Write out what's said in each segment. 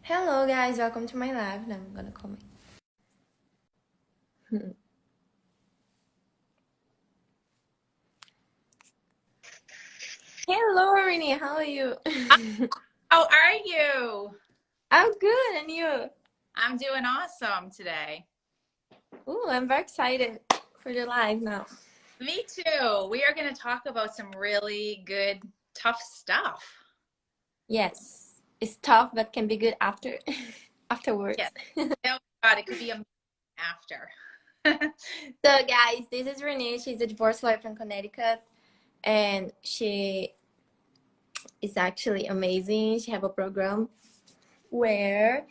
Hello guys, welcome to my live and I'm gonna comment. Hello Rini, how are you? How are you? I'm good and you? I'm doing awesome today. Ooh, I'm very excited for the live now. Me too. We are going to talk about some really good, tough stuff. Yes, it's tough but can be good after afterwards. Yes. Oh God, it could be a after. So guys, this is Renee. She's a divorce lawyer from Connecticut and she is actually amazing. She have a program where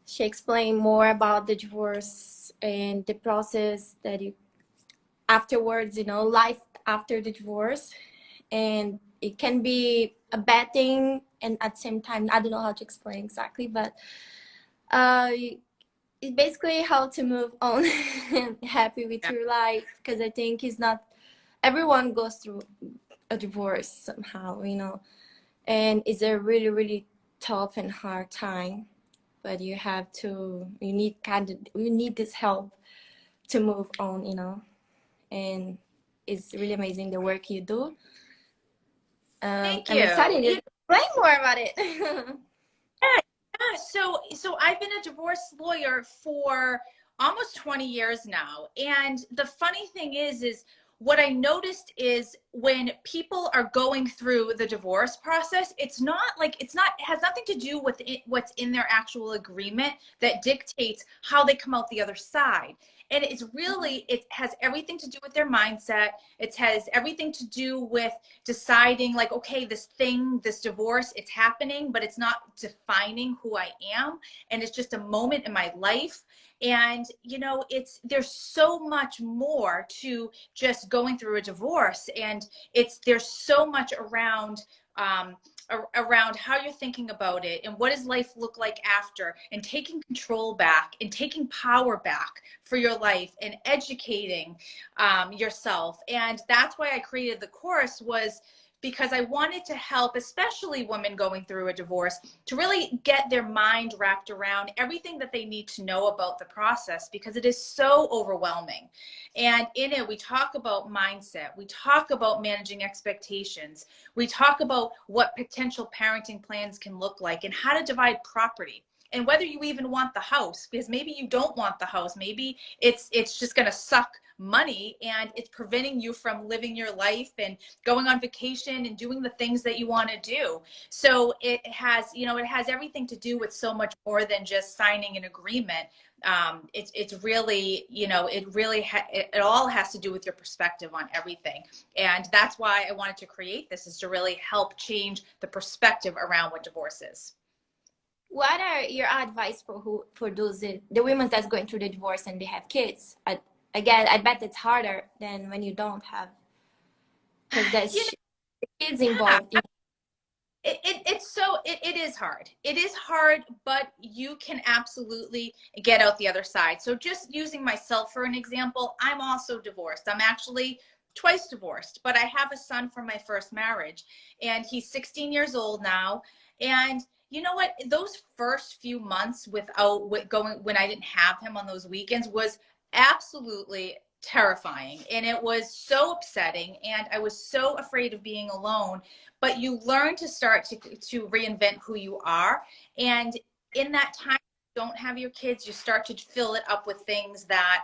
she explained more about the divorce and the process that you afterwards, life after the divorce. And it can be a bad thing and at the same time, I don't know how to explain exactly, but uh, it's basically how to move on and happy with Yeah. your life, because I think it's not everyone goes through a divorce somehow, and it's a really, really tough and hard time, but you need this help to move on, and it's really amazing the work you do. Thank I'm you. excited to explain more about it. Yeah, yeah. So I've been a divorce lawyer for almost 20 years now. And the funny thing is what I noticed is when people are going through the divorce process, it has nothing to do with what's in their actual agreement that dictates how they come out the other side. And it has everything to do with their mindset. It has everything to do with deciding like, okay, this divorce, it's happening, but it's not defining who I am. And it's just a moment in my life. And, there's so much more to just going through a divorce. And there's so much um, around how you're thinking about it and what does life look like after, and taking control back and taking power back for your life and educating yourself. And that's why I created the course, was because I wanted to help, especially women going through a divorce, to really get their mind wrapped around everything that they need to know about the process, because it is so overwhelming. And in it, we talk about mindset, we talk about managing expectations, we talk about what potential parenting plans can look like, and how to divide property, and whether you even want the house, because maybe you don't want the house. Maybe it's just going to suck money and it's preventing you from living your life and going on vacation and doing the things that you want to do. So it has everything to do with so much more than just signing an agreement. It's really, it all has to do with your perspective on everything. And that's why I wanted to create this, is to really help change the perspective around what divorce is. What are your advice for those the women that's going through the divorce and they have kids? Again, I bet it's harder than when you don't have, because You there's know, kids yeah, involved. it is hard. It is hard, but you can absolutely get out the other side. So just using myself for an example, I'm also divorced. I'm actually twice divorced, but I have a son from my first marriage, and he's 16 years old now. And you know what? Those first few months when I didn't have him on those weekends was absolutely terrifying, and it was so upsetting, and I was so afraid of being alone. But you learn to start to reinvent who you are. And in that time you don't have your kids, you start to fill it up with things that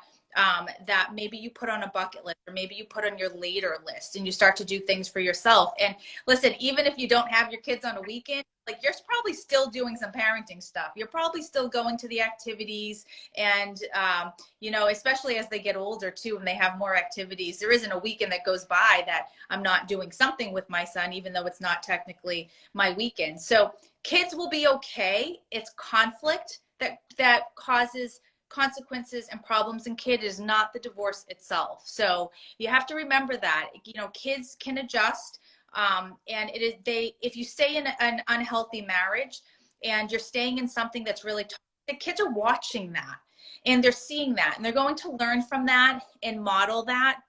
maybe you put on a bucket list, or maybe you put on your later list, and you start to do things for yourself. And listen, even if you don't have your kids on a weekend, like, you're probably still doing some parenting stuff. You're probably still going to the activities. And especially as they get older too, and they have more activities, there isn't a weekend that goes by that I'm not doing something with my son, even though it's not technically my weekend. So kids will be okay. It's conflict that causes consequences and problems in kid, is not the divorce itself. So you have to remember that, kids can adjust. And if you stay in an unhealthy marriage and you're staying in something that's really toxic, the kids are watching that, and they're seeing that, and they're going to learn from that and model that.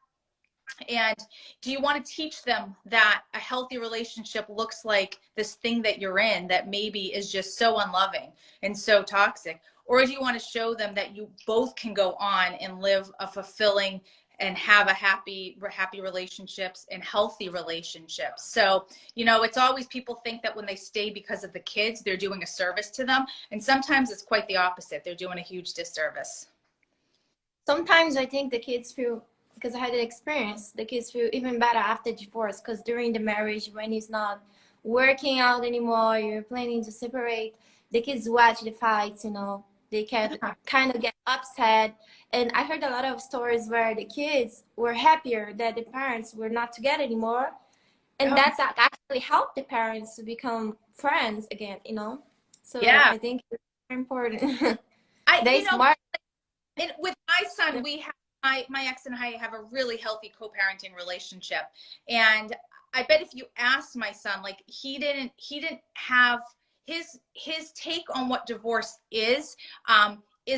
And do you want to teach them that a healthy relationship looks like this thing that you're in that maybe is just so unloving and so toxic? Or do you want to show them that you both can go on and live a fulfilling and have a happy relationships and healthy relationships? So, you know, it's always, people think that when they stay because of the kids, they're doing a service to them. And sometimes it's quite the opposite. They're doing a huge disservice. Sometimes I think the kids feel, because I had an experience, the kids feel even better after divorce, because during the marriage, when it's not working out anymore, you're planning to separate, the kids watch the fights, you know, they can kind of get upset. And I heard a lot of stories where the kids were happier that the parents were not together anymore. And Oh, that's actually helped the parents to become friends again, you know? So yeah. I think it's very important. You They know, smart. and with my son, we have my ex and I have a really healthy co-parenting relationship. And I bet if you asked my son, like, he didn't have his take on what divorce is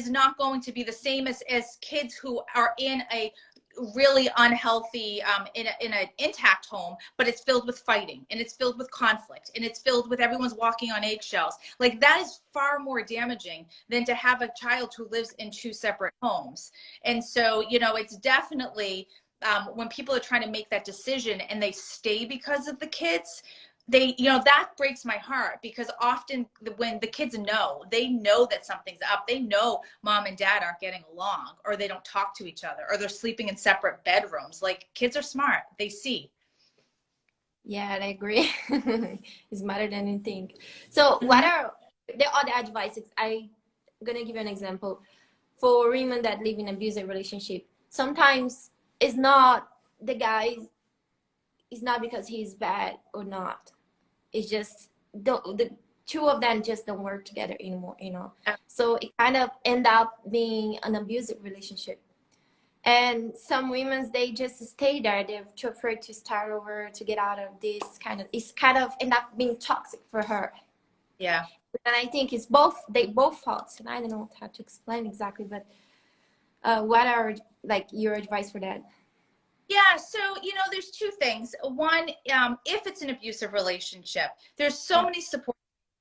not going to be the same as kids who are in a really unhealthy in an intact home, but it's filled with fighting and it's filled with conflict and it's filled with everyone's walking on eggshells. Like, that is far more damaging than to have a child who lives in two separate homes. And so, you know, it's definitely when people are trying to make that decision and they stay because of the kids, they, you know, that breaks my heart, because often when the kids know, they know that something's up, they know mom and dad aren't getting along, or they don't talk to each other, or they're sleeping in separate bedrooms. Like, kids are smart, they see. Yeah, I agree. It's smarter than you think. So, what Mm-hmm. are the other advices? I'm gonna give you an example. For women that live in abusive relationship, sometimes it's not the guy. It's not because he's bad or not. It's just the two of them just don't work together anymore. You know, so it kind of end up being an abusive relationship. And some women, they just stay there. They're too afraid to start over, to get out of this kind of, it's kind of end up being toxic for her. Yeah. And I think it's both, they both faults. And I don't know how to explain exactly, but what are like your advice for that? Yeah, so, you know, there's two things. One, if it's an abusive relationship, there's so Yeah. many support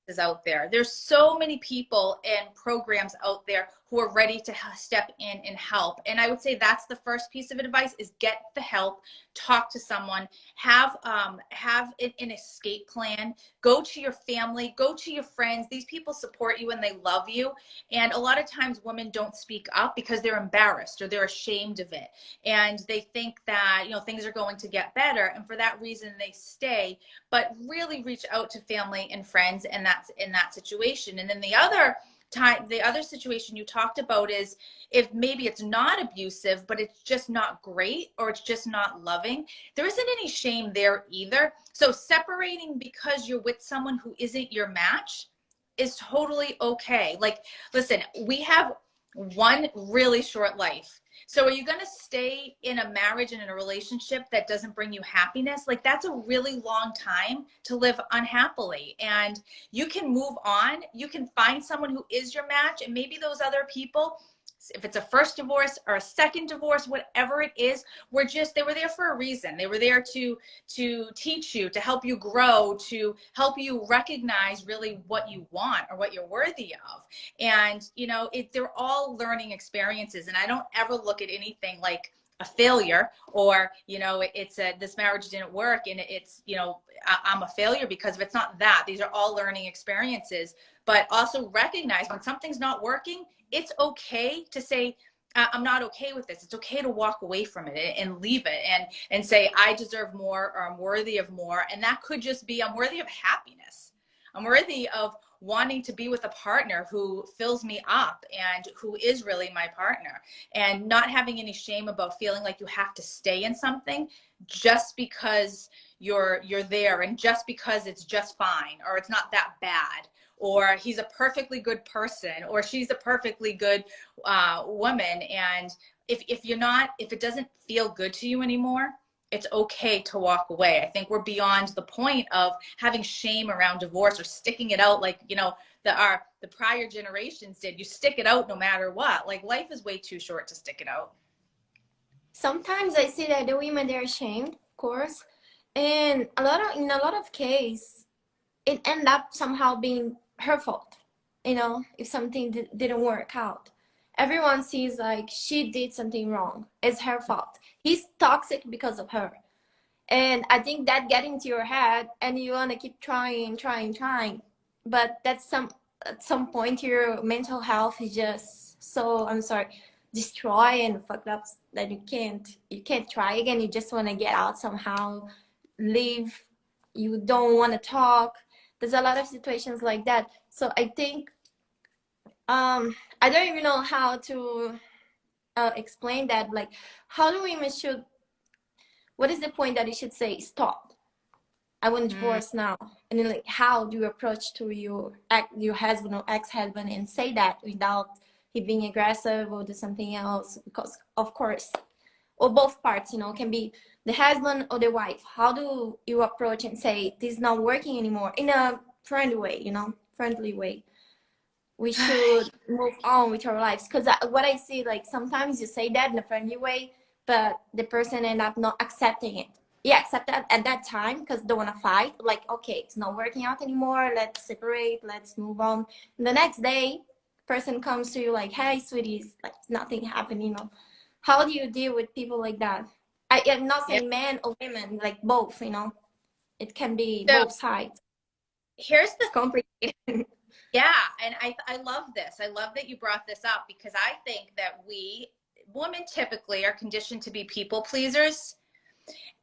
is out there. There's so many people and programs out there who are ready to step in and help. And I would say that's the first piece of advice: is get the help, talk to someone, have an escape plan, go to your family, go to your friends. These people support you and they love you. And a lot of times women don't speak up because they're embarrassed or they're ashamed of it. And they think that, you know, things are going to get better. And for that reason, they stay. But really reach out to family and friends, and that's in that situation. And then the other situation you talked about is, if maybe it's not abusive, but it's just not great, or it's just not loving, there isn't any shame there either. So separating because you're with someone who isn't your match is totally okay. Like, listen, we have one really short life. So are you going to stay in a marriage and in a relationship that doesn't bring you happiness? Like, that's a really long time to live unhappily. And you can move on. You can find someone who is your match. And maybe those other people, if it's a first divorce or a second divorce, whatever it is, they were there for a reason. They were there to teach you, to help you grow, to help you recognize really what you want or what you're worthy of. And, you know, they're all learning experiences. And I don't ever look at anything like a failure, or, you know, this marriage didn't work and it's, you know, I'm a failure because of it's not that. These are all learning experiences. But also recognize when something's not working, it's okay to say, I'm not okay with this. It's okay to walk away from it and leave it, and say, I deserve more, or I'm worthy of more. And that could just be, I'm worthy of happiness. I'm worthy of wanting to be with a partner who fills me up and who is really my partner, and not having any shame about feeling like you have to stay in something just because you're there, and just because it's just fine, or it's not that bad, or he's a perfectly good person, or she's a perfectly good woman. And if it doesn't feel good to you anymore, it's okay to walk away. I think we're beyond the point of having shame around divorce, or sticking it out like, you know, the prior generations did. You stick it out no matter what. Like, life is way too short to stick it out. sometimes I see that the women, they're ashamed, of course, and in a lot of cases, it end up somehow being her fault. You know, if something didn't work out, everyone sees like she did something wrong. It's her fault. He's toxic because of her. And I think that get into your head and you want to keep trying, but that's some at some point your mental health is just so, I'm sorry, destroyed and fucked up that you can't try again. You just want to get out somehow, leave. You don't want to talk. There's a lot of situations like that. So I think I don't even know how to explain that. Like, how do women should, what is the point that you should say stop, I want to Mm, divorce now? And then, like, how do you approach to your husband or ex-husband and say that without he being aggressive or do something else? Because of course, or both parts, can be the husband or the wife. How do you approach and say this is not working anymore in a friendly way? Friendly way. We should move on with our lives, because what I see, like, sometimes you say that in a friendly way, but the person end up not accepting it. Yeah, accept that at that time because they want to fight, like, okay, it's not working out anymore, let's separate, let's move on. And the next day, person comes to you like, hey sweeties, like nothing happened. How do you deal with people like that? I am not yeah. saying men or women, like both. It can be So both sides. here's the It's complicated. Yeah, and I love this. I love that you brought this up because I think that we women typically are conditioned to be people pleasers.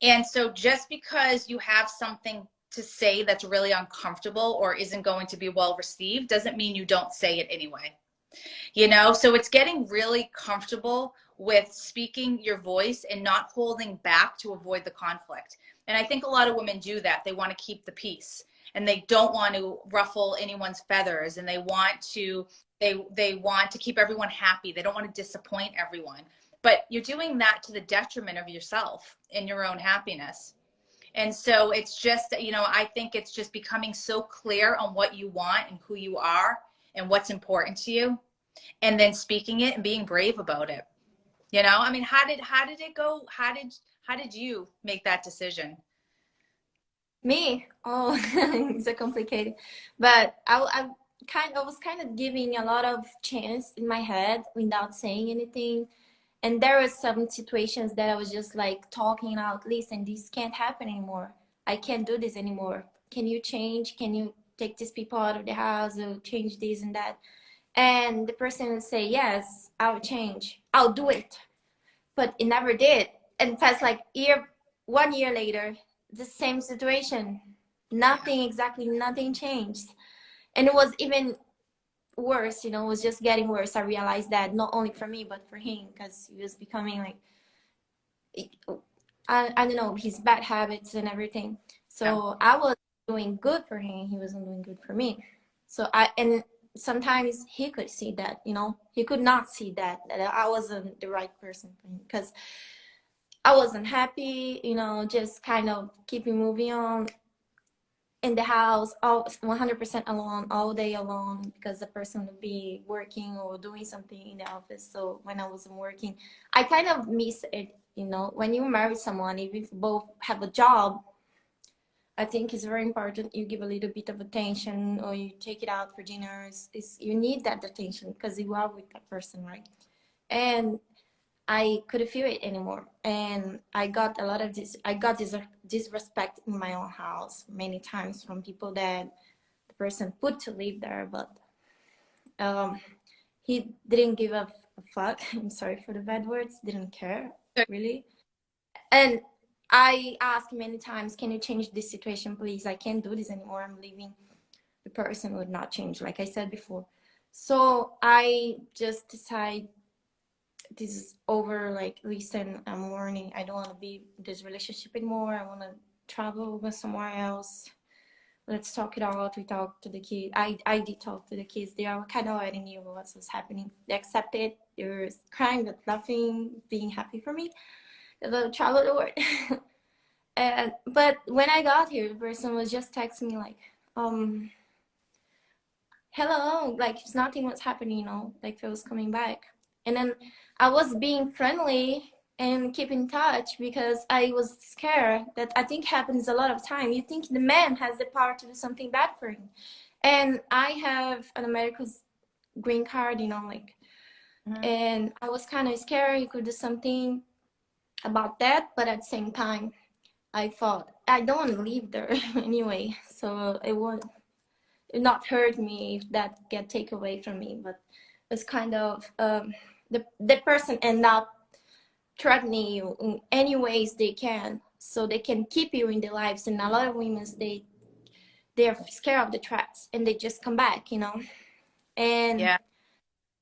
And so just because you have something to say that's really uncomfortable or isn't going to be well received doesn't mean you don't say it anyway. So it's getting really comfortable with speaking your voice and not holding back to avoid the conflict. And I think a lot of women do that. They want to keep the peace and they don't want to ruffle anyone's feathers, and they want to keep everyone happy. They don't want to disappoint everyone. But you're doing that to the detriment of yourself and your own happiness. And so it's just, I think it's just becoming so clear on what you want and who you are and what's important to you, and then speaking it and being brave about it. I mean, how did it go? How did you make that decision? Me? Oh, it's a complicated. But I was kind of giving a lot of chance in my head without saying anything. And there were some situations that I was just like talking out, listen, this can't happen anymore. I can't do this anymore. Can you change? Can you take these people out of the house or change this and that? And the person would say, yes, I'll change. I'll do it. But it never did. And fast like 1 year later, the same situation. Nothing, exactly nothing changed. And it was even worse, it was just getting worse. I realized that not only for me, but for him, because he was becoming like, I don't know, his bad habits and everything. Yeah. So I was doing good for him. He wasn't doing good for me. And sometimes he could see that, he could not see that I wasn't the right person for him, because I wasn't happy, just kind of keeping moving on in the house, all 100% alone, all day alone, because the person would be working or doing something in the office. So when I wasn't working, I kind of miss it. When you marry someone, if you both have a job, I think it's very important you give a little bit of attention, or you take it out for dinners. You need that attention because you are with that person, right? And I couldn't feel it anymore, and I got a lot of this. I got this disrespect in my own house many times from people that the person put to live there, but um, he didn't give a fuck. I'm sorry for the bad words. Didn't care really, and I asked many times, "Can you change this situation, please? I can't do this anymore. I'm leaving." The person would not change, like I said before. So I just decided this is over. Like, listen, I'm warning, I don't want to be in this relationship anymore. I want to travel with somewhere else. Let's talk it out. We talked to the kids. I did talk to the kids. They are kind of already knew what was happening. They accepted. They were crying but laughing, being happy for me. They traveled the world. But when I got here, the person was just texting me like, hello, like it's nothing was happening, like it was coming back. And then I was being friendly and keep in touch because I was scared. That I think happens a lot of time. You think the man has the power to do something bad for him, and I have an America's green card, you know, like, and I was kind of scared he could do something about that, but at the same time, I thought I don't want to live there anyway, so it would not hurt me if that get taken away from me. But it's kind of the person end up threatening you in any ways they can, so they can keep you in their lives. And a lot of women, they're scared of the threats and they just come back, you know. And Yeah.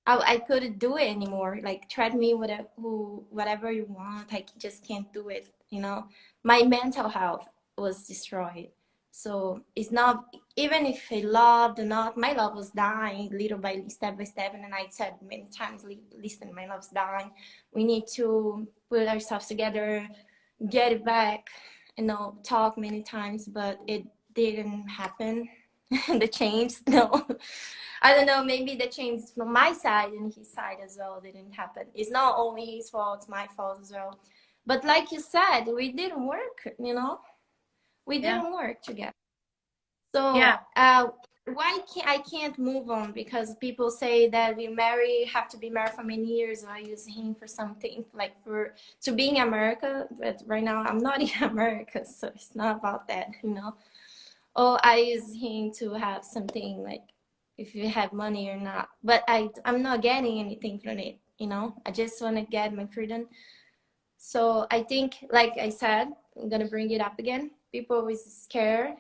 I couldn't do it anymore. Like, threat me whatever you want. I just can't do it, you know. My mental health was destroyed. So it's not, even if I loved or not, my love was dying little by step by step. And then I said many times, listen, my love's dying. We need to put ourselves together, get it back, you know, talk many times, but it didn't happen. The change, no. I don't know, maybe the change from my side and his side as well didn't happen. It's not only his fault, it's my fault as well. But like you said, we didn't work, you know? We didn't work together. So Yeah. why can't move on? Because people say that have to be married for many years, or I use him for something like for to being America. But right now I'm not in America, so it's not about that, you know. Or I use him to have something like if you have money or not. But I'm not getting anything from it, you know. I just want to get my freedom. So I think, like I said, I'm gonna bring it up again. People always scared.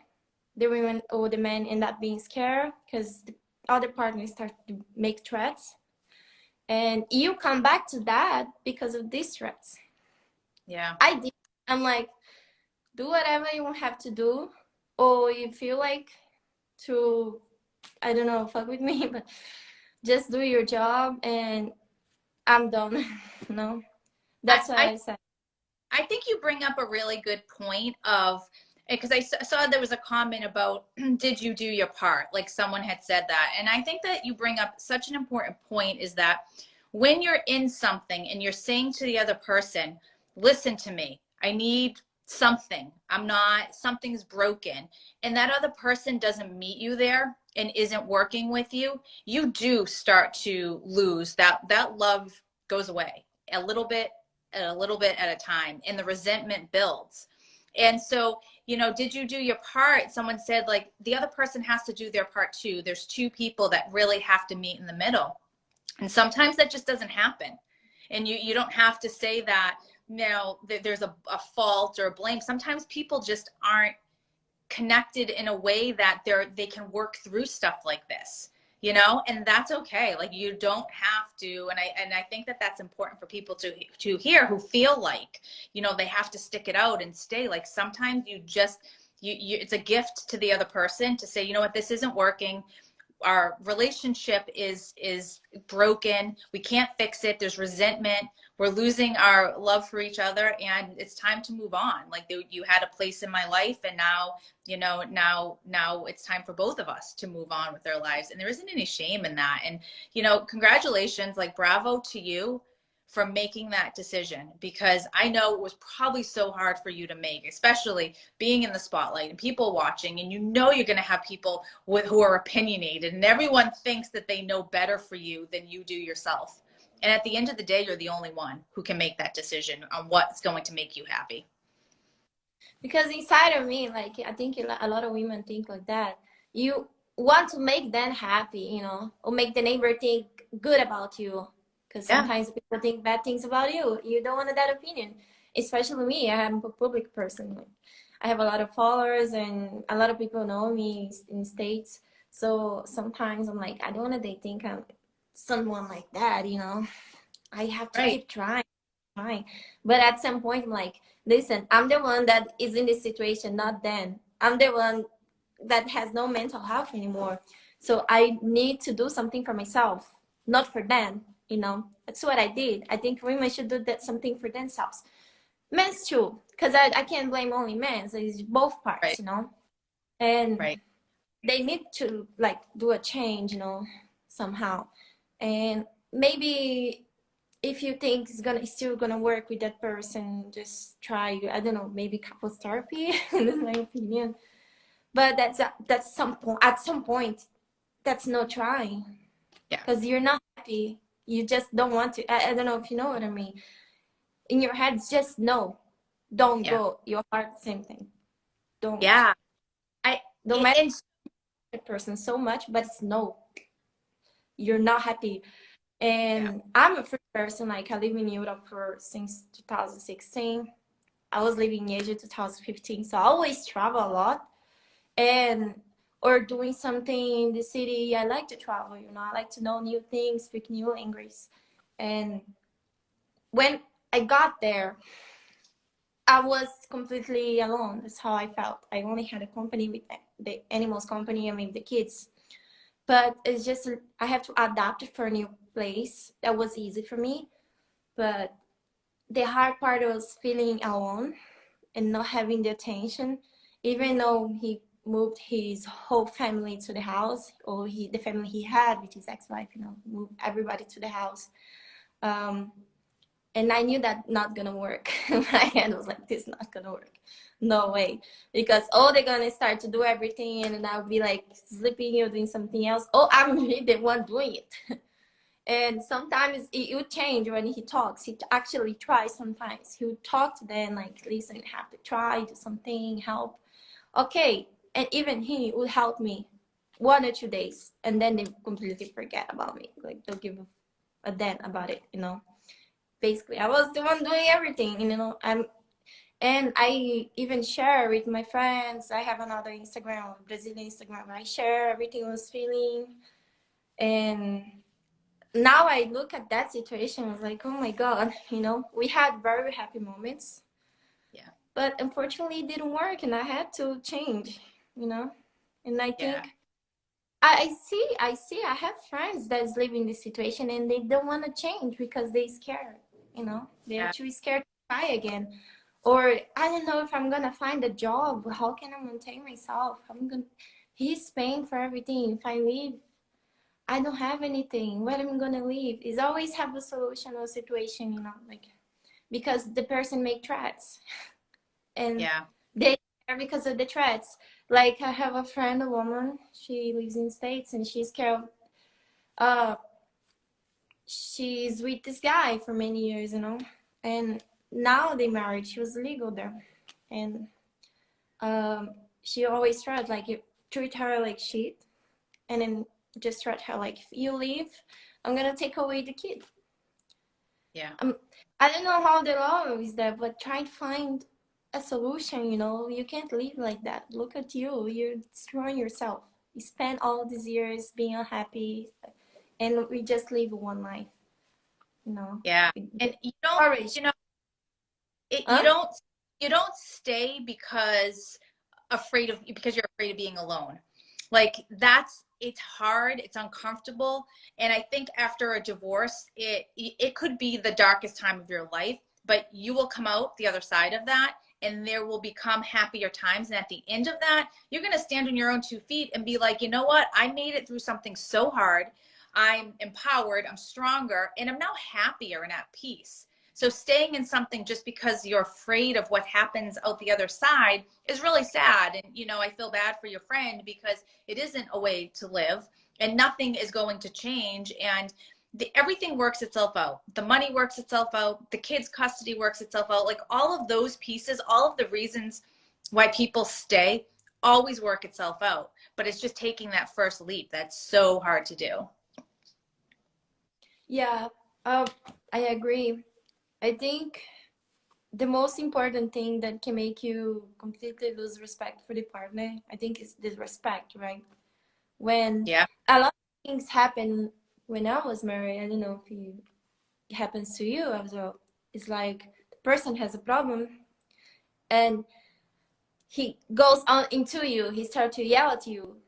The women or the men end up being scared because the other partners start to make threats, and you come back to that because of these threats. Yeah. I did. I'm like, do whatever you have to do, or you feel like to, I don't know, fuck with me, but just do your job and I'm done. No, that's what I I said. I think you bring up a really good point of, because saw there was a comment about did you do your part, like someone had said that. And I think that you bring up such an important point, is that when you're in something and you're saying to the other person, listen to me, I need something, I'm not, something's broken, and that other person doesn't meet you there and isn't working with you, you do start to lose that love, goes away a little bit at a time, and the resentment builds. And so, did you do your part? Someone said, like, the other person has to do their part too. There's two people that really have to meet in the middle. And sometimes that just doesn't happen. And you don't have to say that, there's a fault or a blame. Sometimes people just aren't connected in a way that they can work through stuff like this, and that's okay. Like, you don't have to. And I think that that's important for people to hear, who feel like, they have to stick it out and stay. Like, sometimes you just, it's a gift to the other person to say, you know what, this isn't working, our relationship is broken, we can't fix it, there's resentment, we're losing our love for each other, and it's time to move on. Like, you had a place in my life, and now, now it's time for both of us to move on with our lives. And there isn't any shame in that. And congratulations, like, bravo to you for making that decision, because I know it was probably so hard for you to make, especially being in the spotlight and people watching, and you're going to have people who are opinionated, and everyone thinks that they know better for you than you do yourself. And at the end of the day, you're the only one who can make that decision on what's going to make you happy. Because inside of me, like, I think a lot of women think like that. You want to make them happy, you know, or make the neighbor think good about you. Because sometimes people think bad things about you. You don't want that opinion. Especially me, I am a public person. Like, I have a lot of followers, and a lot of people know me in States. So sometimes I'm like, I don't want they think I'm someone like that, you know. I have to keep trying. But at some point, I'm like, listen, I'm the one that is in this situation, not them. I'm the one that has no mental health anymore. So I need to do something for myself, not for them, you know. That's what I did. I think women should do that, something for themselves. Men's too, because I can't blame only men. So it's both parts, you know. And they need to, like, do a change, you know, somehow. And maybe if you think it's still gonna work with that person, just try, I don't know, maybe couples therapy. That's my opinion. But that's some point, at some point, that's no trying, Yeah. because you're not happy. You just don't want to. I don't know if you know what I mean. In your head, it's just no, don't Yeah. go. Your heart, same thing. Don't. Yeah. I Don't matter and the person so much, but it's no. You're not happy. yeah. And I'm a free person. Like, I live in Europe for since 2016. I was living in Asia 2015, so I always travel a lot. And or doing something in the city, I like to travel. I like to know new things, speak new language. And when I got there, I was completely alone. That's how I felt. I only had a company with the animals company and with the kids. But it's just I have to adapt for a new place. That was easy for me. But the hard part was feeling alone and not having the attention, even though he moved his whole family to the house, or the family he had with his ex-wife, moved everybody to the house. And I knew that not gonna work. My head was like, this is not gonna work. No way. Because they're gonna start to do everything, and then I'll be like sleeping or doing something else. I'm really the one doing it. And sometimes it would change when he talks. He actually tries sometimes. He would talk to them like, listen, have to try, do something, help. Okay. And even he would help me 1 or 2 days. And then they completely forget about me. Like, they'll give a damn about it, Basically, I was the one doing everything, and I even share with my friends. I have another Instagram, Brazilian Instagram. I share everything I was feeling. And now I look at that situation, I was like, oh my God, we had very happy moments. Yeah. But unfortunately, it didn't work, and I had to change, And I think Yeah. I have friends that's living this situation, and they don't want to change because they're scared, They're Yeah. too scared to try again. Or I don't know if I'm gonna find a job. How can I maintain myself? He's paying for everything. If I leave, I don't have anything. Where am I gonna live? Is always have a solution or situation, like, because the person make threats, and Yeah. they are because of the threats. Like, I have a friend, a woman. She lives in the States, and she's scared. She's with this guy for many years, and now they married. She was legal there, and she always tried like treat her like shit, and then just threat her like, if you leave, I'm gonna take away the kid. Yeah. I don't know how the law is there, but try to find a solution. You can't live like that. Look at you, you're destroying yourself. You spend all these years being unhappy, and we just live one life. Yeah. And Courage. it, Huh? you don't stay because you're afraid of being alone. Like, it's hard, it's uncomfortable. And I think after a divorce, it could be the darkest time of your life, but you will come out the other side of that, and there will become happier times. And at the end of that, you're going to stand on your own 2 feet and be like, you know what? I made it through something so hard. I'm empowered, I'm stronger, and I'm now happier and at peace. So staying in something just because you're afraid of what happens out the other side is really sad. And, I feel bad for your friend, because it isn't a way to live, and nothing is going to change. And everything works itself out. The money works itself out. The kids' custody works itself out. Like, all of those pieces, all of the reasons why people stay always work itself out. But it's just taking that first leap that's so hard to do. Yeah, I agree. I think the most important thing that can make you completely lose respect for the partner, I think, is disrespect, right? When Yeah. a lot of things happen when I was married, I don't know if it happens to you as well. It's like the person has a problem, and he goes on into you. He starts to yell at you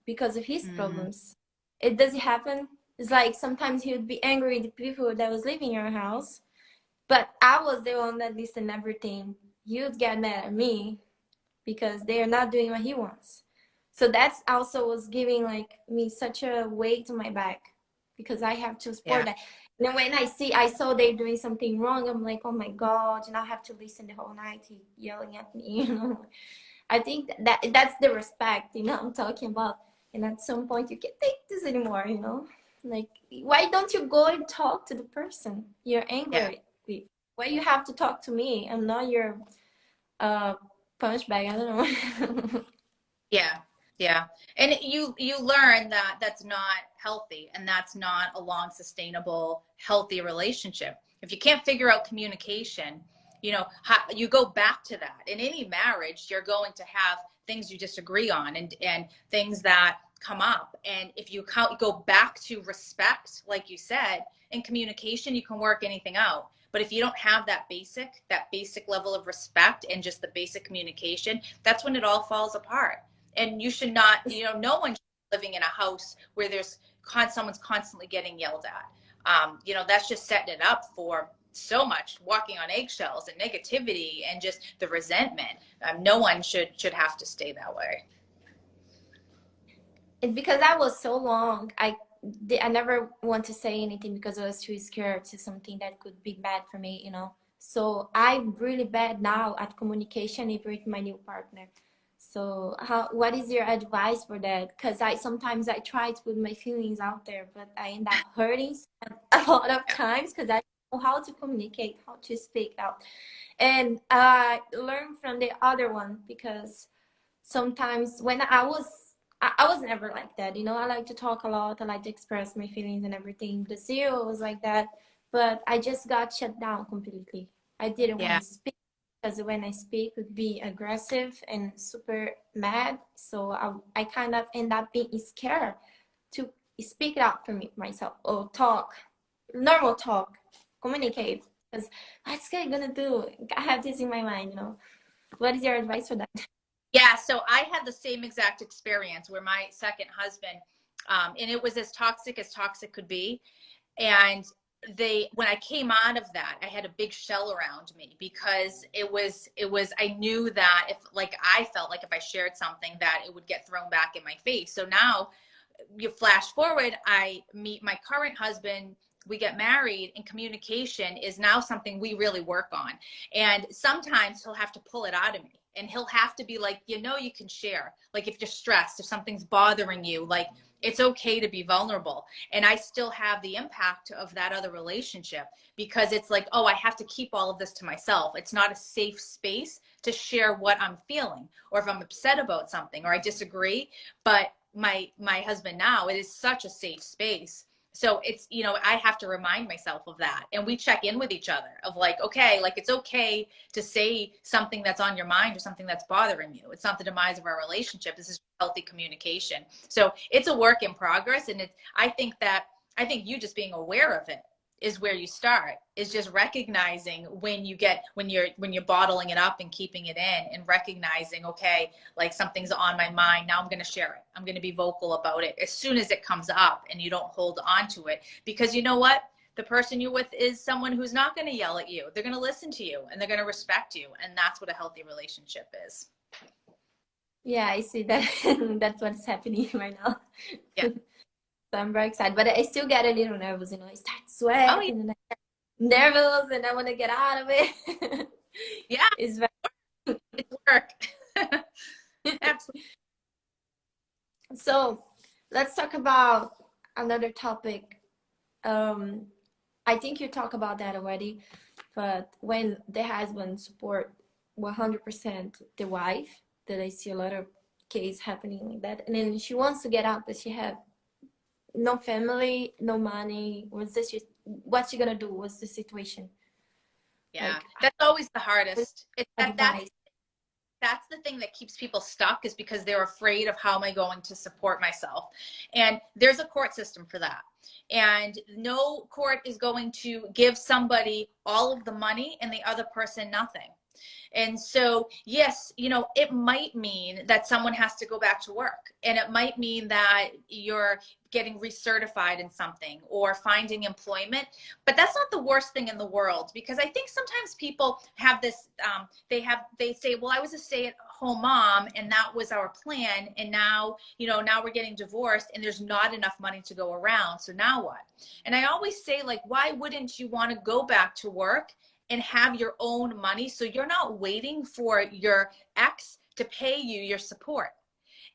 because of his Mm. problems. It doesn't happen. It's like sometimes he would be angry with the people that was living in your house, but I was the one that listened everything. You'd get mad at me because they are not doing what he wants. So that's also was giving like me such a weight to my back, because I have to support Yeah. that. then when I saw they doing something wrong, I'm like, oh my God, and I have to listen the whole night, he yelling at me, you know. I think that's the respect, you know, I'm talking about. And at some point, you can't take this anymore, you know. Like, why don't you go and talk to the person you're Yeah. angry with? Why you have to talk to me? I'm not your uh punch bag. I don't know. Yeah, yeah. And you learn that that's not healthy and that's not a long sustainable healthy relationship. If you can't figure out communication, you know, you go back to that. In any marriage, you're going to have things you disagree on and things that come up. And if you go back to respect, like you said, in communication, you can work anything out. But if you don't have that basic level of respect and just the basic communication, that's when it all falls apart. And you should not, you know, no one should be living in a house where someone's constantly getting yelled at. You know, that's just setting it up for so much walking on eggshells and negativity and just the resentment. No one should have to stay that way. It's because I was so long. I never want to say anything because I was too scared to something that could be bad for me, you know. So I'm really bad now at communication even with my new partner. So what is your advice for that? Because I sometimes I try to put my feelings out there, but I end up hurting a lot of times because I don't know how to communicate, how to speak out. And I learned from the other one because sometimes when I was never like that, you know. I like to talk a lot, I like to express my feelings and everything. The zero was like that, but I just got shut down completely. I didn't want Yeah. to speak because when I speak would be aggressive and super mad, so I kind of end up being scared to speak it out for me myself or talk normal talk, communicate, because what's I gonna do? I have this in my mind, you know. What is your advice for that? Yeah, so I had the same exact experience where my second husband, and it was as toxic could be. And when I came out of that, I had a big shell around me because I knew that if, like, I felt like if I shared something that it would get thrown back in my face. So now you flash forward, I meet my current husband, we get married, and communication is now something we really work on. And sometimes he'll have to pull it out of me and he'll have to be like, you know, you can share. Like if you're stressed, if something's bothering you, like it's okay to be vulnerable. And I still have the impact of that other relationship because it's like, oh, I have to keep all of this to myself. It's not a safe space to share what I'm feeling or if I'm upset about something or I disagree. But my husband now, it is such a safe space. So it's, you know, I have to remind myself of that. And we check in with each other of like, okay, like it's okay to say something that's on your mind or something that's bothering you. It's not the demise of our relationship. This is healthy communication. So it's a work in progress. And I think you just being aware of it is where you start, is just recognizing when you're bottling it up and keeping it in and recognizing, okay, like something's on my mind. Now I'm going to share it. I'm going to be vocal about it as soon as it comes up, and you don't hold on to it, because you know what? The person you're with is someone who's not going to yell at you. They're going to listen to you and they're going to respect you. And that's what a healthy relationship is. Yeah, I see that. That's what's happening right now. Yeah. So I'm very excited, but I still get a little nervous, you know. I start Oh, yeah. sweating and I get nervous and I want to get out of it. Yeah. It's very It's work. Absolutely. so. Let's talk about another topic. Um, I think you talk about that already, but when the husband support 100% the wife, that I see a lot of case happening like that, and then she wants to get out, but she have no family, no money. What's she gonna do? What's the situation? Yeah. Like That's always the hardest. It's advice. that's the thing that keeps people stuck, is because they're afraid of, how am I going to support myself? And there's a court system for that. And no court is going to give somebody all of the money and the other person nothing. And so, yes, you know, it might mean that someone has to go back to work, and it might mean that you're getting recertified in something or finding employment, but that's not the worst thing in the world, because I think sometimes people have this, they say, well, I was a stay-at-home mom and that was our plan, and now, you know, now we're getting divorced and there's not enough money to go around, so now what? And I always say, like, why wouldn't you want to go back to work and have your own money, so you're not waiting for your ex to pay you your support?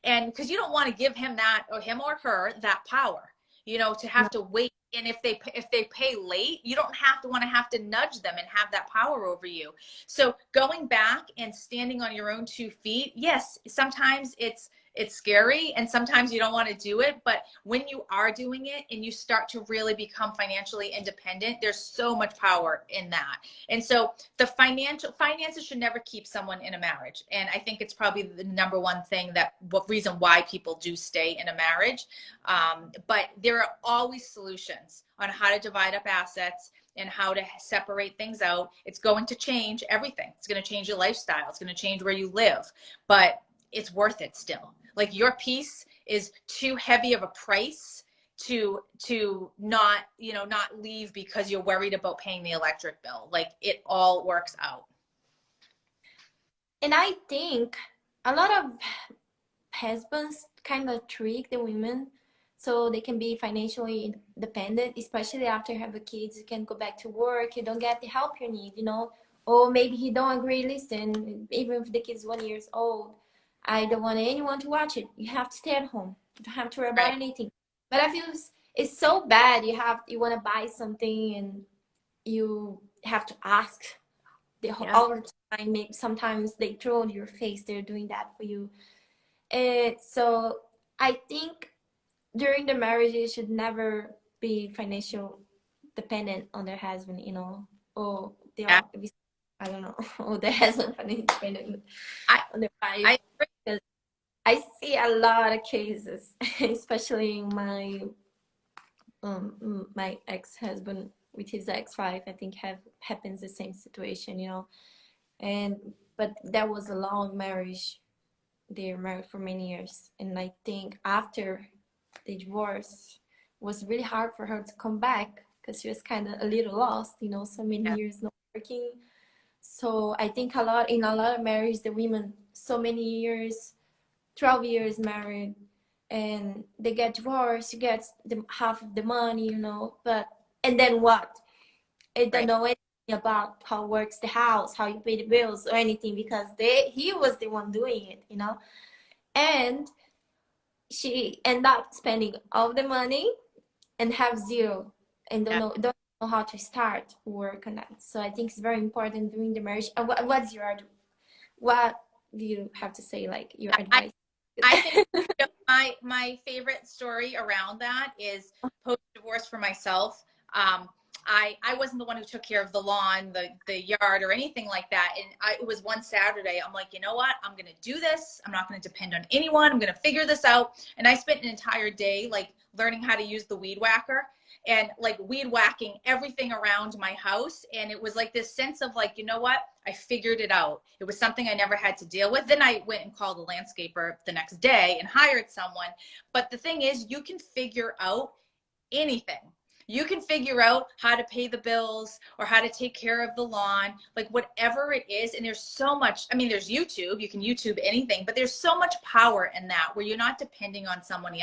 And because you don't want to give him that, or him or her, that power, you know, to have to wait. And if they pay late, you don't have to nudge them and have that power over you. So going back and standing on your own 2 feet, yes, sometimes it's scary and sometimes you don't want to do it, but when you are doing it and you start to really become financially independent, there's so much power in that. And so the finances should never keep someone in a marriage. And I think it's probably the number one thing, what reason why people do stay in a marriage. But there are always solutions on how to divide up assets and how to separate things out. It's going to change everything. It's going to change your lifestyle. It's going to change where you live, but it's worth it still. Like, your piece is too heavy of a price to not, you know, not leave because you're worried about paying the electric bill. Like, it all works out. And I think a lot of husbands kind of trick the women so they can be financially independent, especially after you have a kids. You can go back to work, you don't get the help you need, you know, or maybe he don't agree. Listen, even if the kid's 1 year old, I don't want anyone to watch it. You have to stay at home. You don't have to worry about anything. But I feel it's so bad. You want to buy something and you have to ask all the time. Maybe sometimes they throw in your face. They're doing that for you. So I think during the marriage, you should never be financial dependent on their husband, you know, or they are, I don't know, or their husband financially dependent on their wife. Because I see a lot of cases, especially my ex-husband with his ex-wife. I think happens the same situation, you know, but that was a long marriage. They're married for many years, and I think after the divorce was really hard for her to come back because she was kind of a little lost, you know, so many years not working. So I think in a lot of marriages, the women, so many years, 12 years married, and they get divorced, you get half of the money, you know, and then what? They don't know anything about how it works the house, how you pay the bills or anything, because he was the one doing it, you know. And she ended up spending all the money and have zero, and don't know how to start work on that. So I think it's very important during the marriage. What do you have to say, like your advice? I think, you know, my favorite story around that is post-divorce for myself. I wasn't the one who took care of the lawn, the yard, or anything like that. And it was one Saturday, I'm like, you know what? I'm going to do this. I'm not going to depend on anyone. I'm going to figure this out. And I spent an entire day like learning how to use the weed whacker and like weed whacking everything around my house. And it was like this sense of like, you know what? I figured it out. It was something I never had to deal with. Then I went and called a landscaper the next day and hired someone. But the thing is, you can figure out anything. You can figure out how to pay the bills or how to take care of the lawn, like whatever it is. And there's so much, I mean, there's YouTube, you can YouTube anything, but there's so much power in that where you're not depending on somebody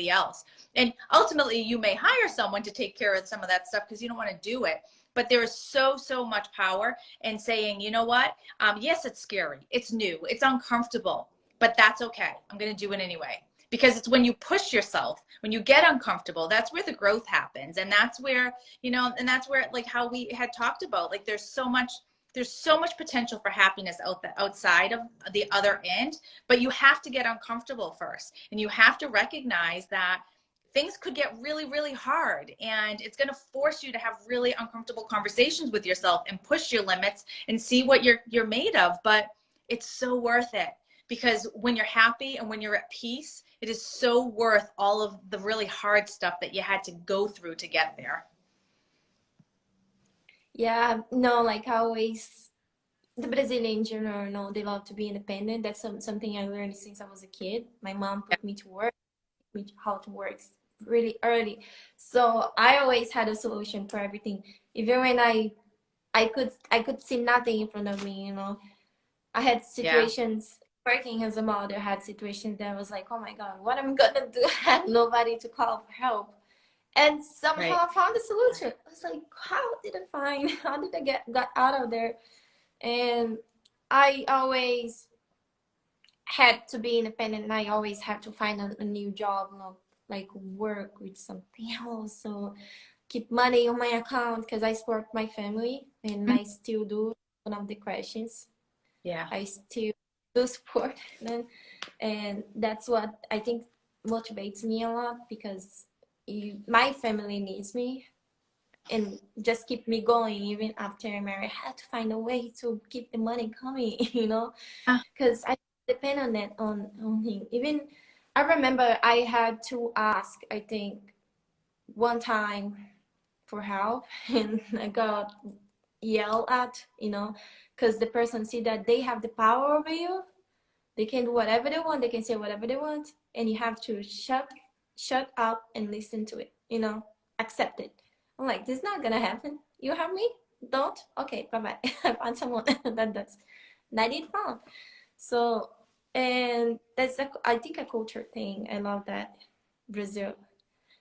else. And ultimately you may hire someone to take care of some of that stuff because you don't want to do it. But there is so much power in saying, you know what? Yes, it's scary. It's new. It's uncomfortable, but that's okay. I'm going to do it anyway. Because it's when you push yourself, when you get uncomfortable, that's where the growth happens. And that's where, you know, and that's where, like how we had talked about, like there's so much potential for happiness outside of the other end, but you have to get uncomfortable first. And you have to recognize that things could get really, really hard. And it's going to force you to have really uncomfortable conversations with yourself and push your limits and see what you're made of. But it's so worth it. Because when you're happy and when you're at peace, it is so worth all of the really hard stuff that you had to go through to get there. Yeah, no, like I always the Brazilian in general, you know, they love to be independent. That's something I learned since I was a kid. My mom Yeah. put me to work, me how to work really early. So I always had a solution for everything. Even when I could see nothing in front of me, you know. I had Yeah. situations working as a mother, had situations that I was like, oh my God, what am I gonna do? I had nobody to call for help. And somehow Right. I found a solution. I was like, how did I find, how did I got out of there? And I always had to be independent, and I always had to find a new job, you know, like work with something else. So keep money on my account because I support my family, and Mhm. I still do. One of the questions Yeah. I still do support them, and that's what I think motivates me a lot because my family needs me and just keep me going even after I married. I had to find a way to keep the money coming, you know, Ah, because I depend on that on him. Even I remember I had to ask, I think, one time for help, and I got yelled at, you know, because the person see that they have the power over you. They can do whatever they want. They can say whatever they want, and you have to shut up and listen to it. You know, accept it. I'm like, this is not gonna happen. You have me? Don't? Okay, bye bye. I find someone that does. And I did found. So, and that's I think a culture thing. I love that. Brazil.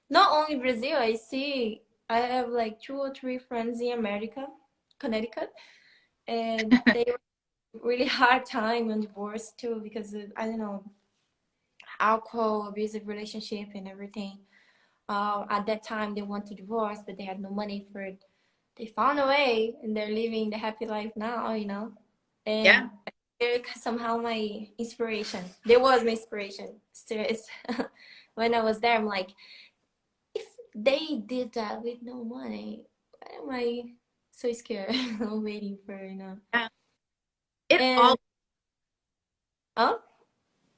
Not only Brazil, I see I have like 2 or 3 friends in America, Connecticut, and they were really hard time on divorce too because of, I don't know, alcohol, abusive relationship, and everything. At that time, they want to divorce, but they had no money for it. They found a way, and they're living the happy life now, you know. yeah. And they're somehow my inspiration. They was my inspiration. Still, it's when I was there, I'm like, if they did that with no money, why am I so scared waiting for, you know? Yeah. It And all oh,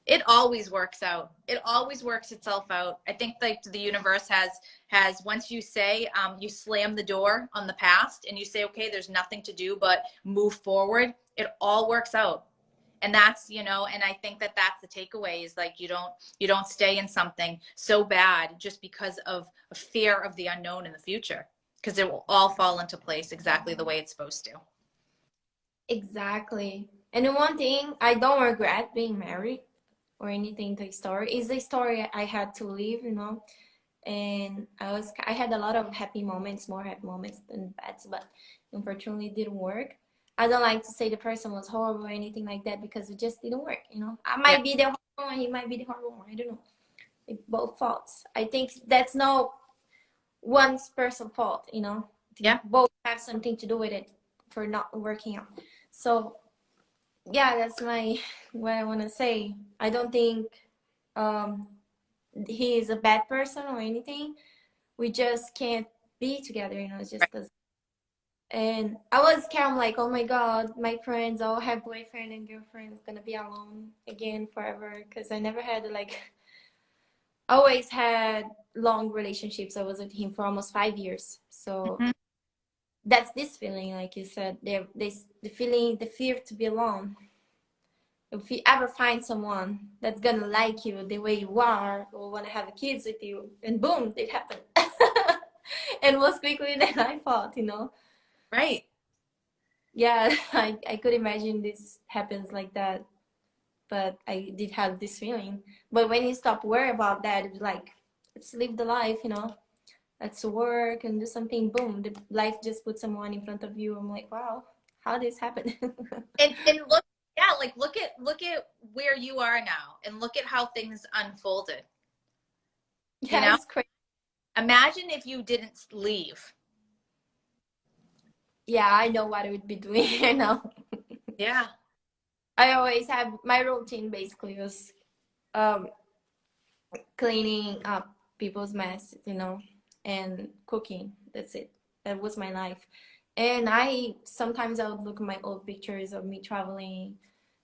it always works out. It always works itself out. I think like the universe has once you say you slam the door on the past and you say, okay, there's nothing to do but move forward. It all works out. And that's, you know, and I think that that's the takeaway is like you don't stay in something so bad just because of a fear of the unknown in the future, because it will all fall into place exactly the way it's supposed to. exactly. And the one thing I don't regret being married or anything to the story is the story I had to live, you know. And I had a lot of happy moments, more happy moments than bad, but unfortunately it didn't work. I don't like to say the person was horrible or anything like that because it just didn't work, you know. I Yeah. might be the horrible one, he might be the horrible one. I don't know. It's both faults. I think that's no one person's fault, you know. I think Yeah. both have something to do with it for not working out. So yeah, that's my what I want to say. I don't think um, he is a bad person or anything. We just can't be together, you know. It's Right. just does. And I was kind of like, oh my God, my friends all have boyfriend and girlfriends, gonna be alone again forever. Because I never had like, always had long relationships. I was with him for almost 5 years. So Mhm. that's this feeling, like you said, the feeling, the fear to be alone. If you ever find someone that's gonna like you the way you are or want to have kids with you, and boom, it happened. And most quickly than I thought, you know. Right. Yeah, I could imagine this happens like that, but I did have this feeling. But when you stop worrying about that, it's like, let's live the life, you know. Let's work and do something. Boom, the life just puts someone in front of you. I'm like, wow, how did this happen? And look, yeah, like look at where you are now and look at how things unfolded. You Yeah, know, it's crazy. imagine if you didn't leave. Yeah, I know what I would be doing here now. Yeah. I always have my routine basically was um, cleaning up people's mess, you know, and cooking. That's it. That was my life. And I sometimes I would look at my old pictures of me traveling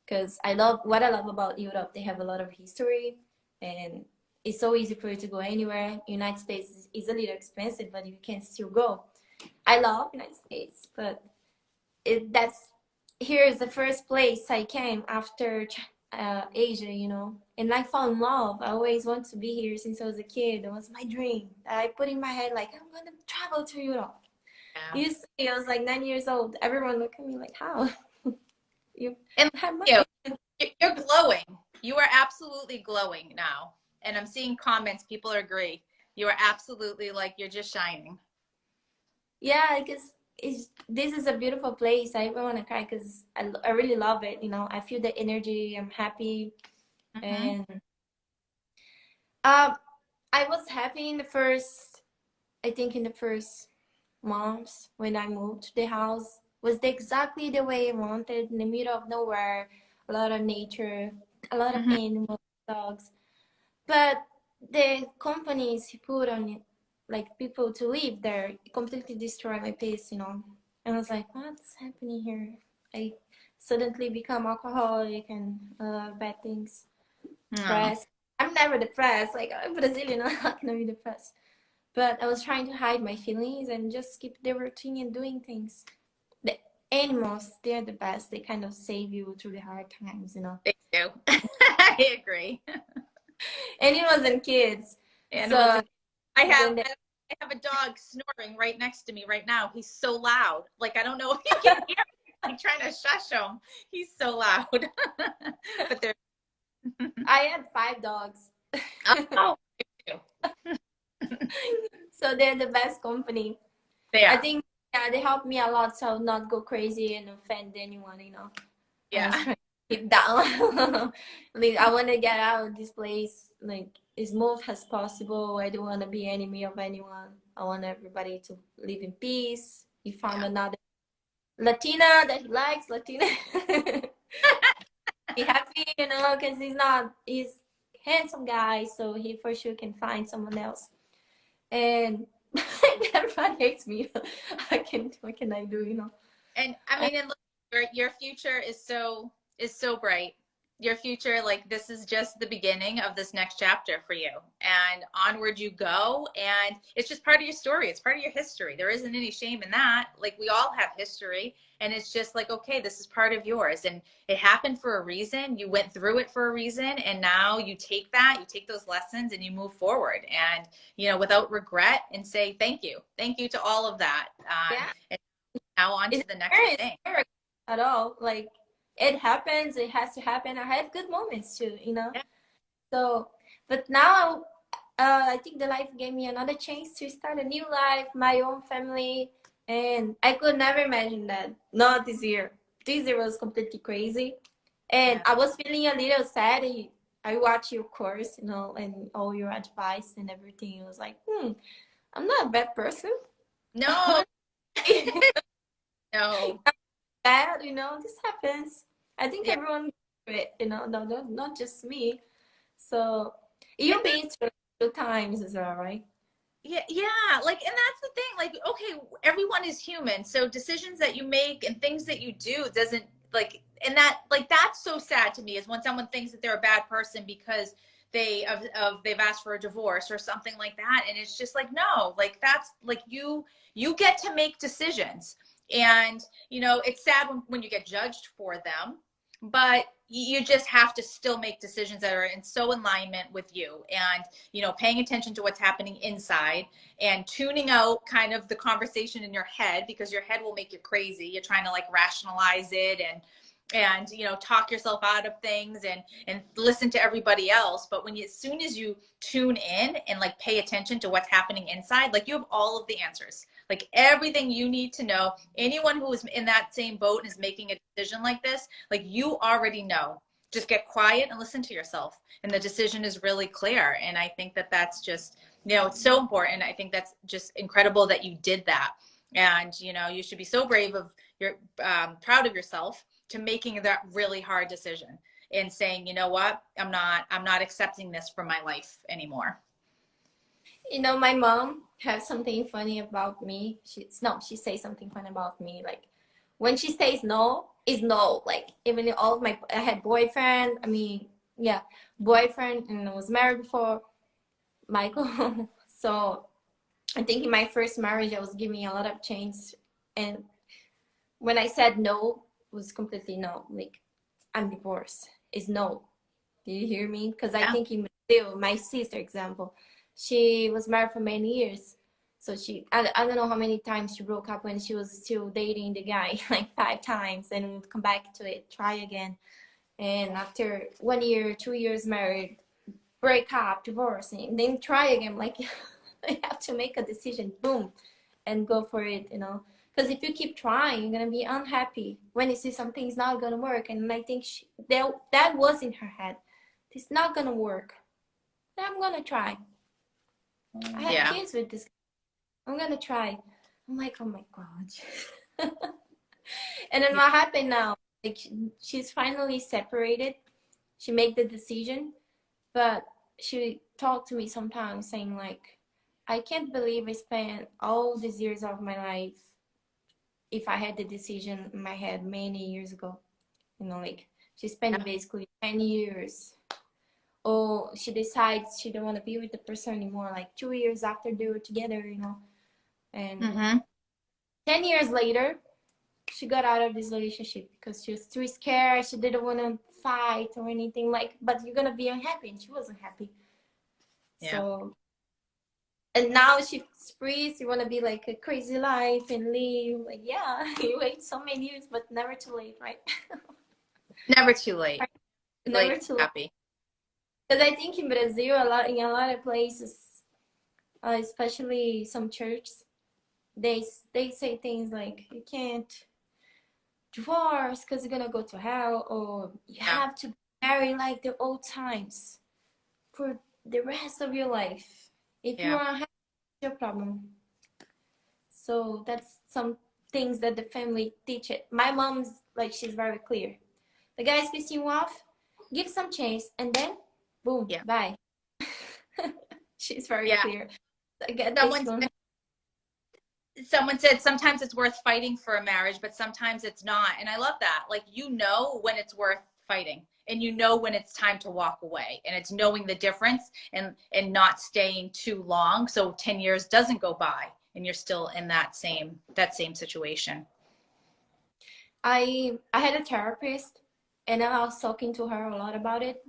because I love what I love about Europe. They have a lot of history and it's so easy for you to go anywhere. United States is a little expensive, but you can still go. I love United States, but that's here is the first place I came after Asia, you know, and I fell in love. I always wanted to be here since I was a kid. It was my dream. I put in my head like I'm gonna travel to Europe. Yeah. You see, I was like 9 years old. Everyone looked at me like, how? You And have you, money. you're glowing. You are absolutely glowing now. And I'm seeing comments, people agree. You are absolutely like, you're just shining. Yeah, because this is a beautiful place. I even want to cry because I really love it. You know, I feel the energy. I'm happy, Mm-hmm. and um, I was happy in the first. I think in the first months when I moved to the house was exactly the way I wanted, in the middle of nowhere, a lot of nature, a lot of Mm-hmm. animals, dogs. But the companies he put on it, like people to live there, completely destroyed my peace, you know. And I was like, what's happening here? I suddenly become alcoholic and bad things, No. depressed. I'm never depressed. Like I'm Brazilian, I'm not gonna be depressed. But I was trying to hide my feelings and just keep the routine and doing things. The animals, they're the best. They kind of save you through the hard times, you know. They do. I agree. And it wasn't kids. Animals So and I have then the, I have a dog snoring right next to me right now. He's so loud. Like I don't know if you can hear me. I'm trying to shush him. He's so loud. But they're I had 5 dogs. oh, So they're the best company. they I are. think yeah, they help me a lot so I'll not go crazy and offend anyone, you know. I was Yeah. trying to keep down. Like I want to get out of this place like as smooth as possible. I don't want to be enemy of anyone. I want everybody to live in peace. He found Yeah. another Latina that he likes, Latina. Be happy, you know, because he's handsome guy, so he for sure can find someone else. And everyone hates me. What can I do, you know? And I mean, and look, your future is so bright. Your future, like this is just the beginning of this next chapter for you, and onward you go. And it's just part of your story. It's part of your history. There isn't any shame in that. Like we all have history, and it's just like okay, this is part of yours, and it happened for a reason. You went through it for a reason, and now you take that, you take those lessons, and you move forward, and you know, without regret, and say thank you to all of that. Yeah, And now on it's to the next thing. scary at all. Like it happens, it has to happen. I had good moments too, you know. Yeah. So, but now I think the life gave me another chance to start a new life, my own family, and I could never imagine that. Not this year. This year was completely crazy, and Yeah. I was feeling a little sad. I watched your course, you know, and all your advice and everything. It was like, I'm not a bad person. No, no. Bad, you know, this happens. I think Yeah. everyone goes through it, you know, not just me. So And you've been through 2 times as well, right? yeah, yeah. Like, and that's the thing. Like, okay, everyone is human. So decisions that you make and things that you do doesn't like, and that like that's so sad to me is when someone thinks that they're a bad person because they've asked for a divorce or something like that. And it's just like, no, like that's like you get to make decisions. And you know, it's sad when you get judged for them, but you just have to still make decisions that are in so alignment with you and you know paying attention to what's happening inside and tuning out kind of the conversation in your head because your head will make you crazy. You're trying to like rationalize it and you know talk yourself out of things and listen to everybody else, but when you as soon as you tune in and like pay attention to what's happening inside, like you have all of the answers, like everything you need to know. Anyone who is in that same boat and is making a decision like this, like you already know. Just get quiet and listen to yourself and the decision is really clear. And I think that that's just, you know, it's so important. I think that's just incredible that you did that. And you know, you should be so brave of your proud of yourself to making that really hard decision and saying, you know what, I'm not accepting this for my life anymore. You know, my mom has something funny about me. She says something funny about me. Like when she says no, is no. Like even all of my, I had boyfriend. I mean, yeah, boyfriend, and I was married before Michael. So I think in my first marriage, I was giving a lot of chance, and when I said no, was completely no, like I'm divorced. It's no. Do you hear me? Because I Yeah. think in Brazil, my sister example, she was married for many years. So I don't know how many times she broke up when she was still dating the guy, like 5 times, and would come back to it, try again. And after 1 year, 2 years married, break up, divorce, and then try again. Like I have to make a decision, boom, and go for it, you know. Because if you keep trying, you're gonna be unhappy when you see something's not gonna work. And I think that was in her head. It's not gonna work. I'm gonna try. I have Yeah. kids with this. I'm gonna try. I'm like, oh my god. And then what happened now? Like she's finally separated. She made the decision, but she talked to me sometimes saying like, I can't believe I spent all these years of my life if I had the decision in my head many years ago. You know, like she spent basically 10 years. Or she decides she don't want to be with the person anymore, like 2 years after they were together, you know. And Mm-hmm. 10 years later, she got out of this relationship because she was too scared. She didn't want to fight or anything like, but you're going to be unhappy. And she wasn't happy. Yeah. So, and now she's free. She want to be like a crazy life and live. Like, yeah, you wait so many years, but never too late, right? Never too late. Never Late, too late. happy. Because I think in Brazil, in a lot of places, especially some churches, they say things like you can't divorce because you're gonna go to hell, or you Yeah. have to marry like the old times for the rest of your life. If you Yeah. are unhappy, it's your problem. So that's some things that the family teach it. My mom's like, she's very clear. The guy's pissing you off, give some chance, and then boom, Yeah. bye. She's very Yeah. clear. I get this Someone one. someone said sometimes it's worth fighting for a marriage, but sometimes it's not. And I love that. Like, you know when it's worth fighting, and you know when it's time to walk away, and it's knowing the difference, and not staying too long so 10 years doesn't go by and you're still in that same situation. I had a therapist, and I was talking to her a lot about it.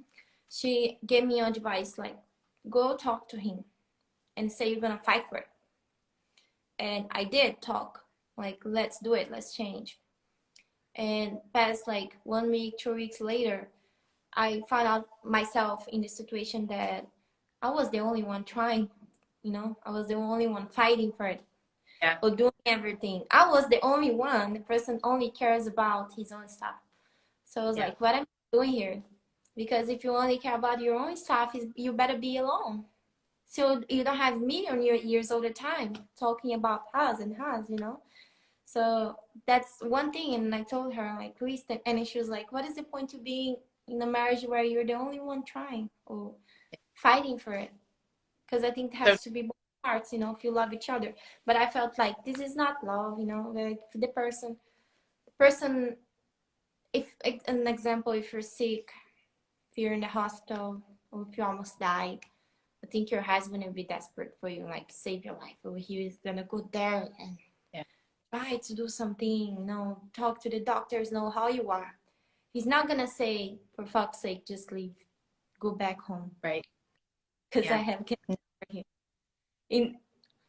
She gave me advice like, go talk to him and say you're gonna fight for it. And I did talk, like, let's do it, let's change. And past like 1 week, 2 weeks later, I found out myself in the situation that I was the only one trying, you know, I was the only one fighting for it Yeah. or doing everything. I was the only one, the person only cares about his own stuff. So I was Yeah. like, what am I doing here? Because if you only care about your own stuff, you better be alone. So you don't have me on your ears all the time talking about us and us, you know? So that's one thing. And I told her, like, please, and she was like, what is the point of being in a marriage where you're the only one trying or fighting for it? Because I think it So has to be both parts, you know, if you love each other. But I felt like this is not love, you know, like the person, if an example, if you're sick, if you're in the hospital, or if you almost died, I think your husband will be desperate for you, like save your life. Or he is gonna go there and yeah. try to do something, you know, talk to the doctors, know how you are. He's not gonna say, for fuck's sake, just leave, go back home, Right. because I Yeah. have kids here. In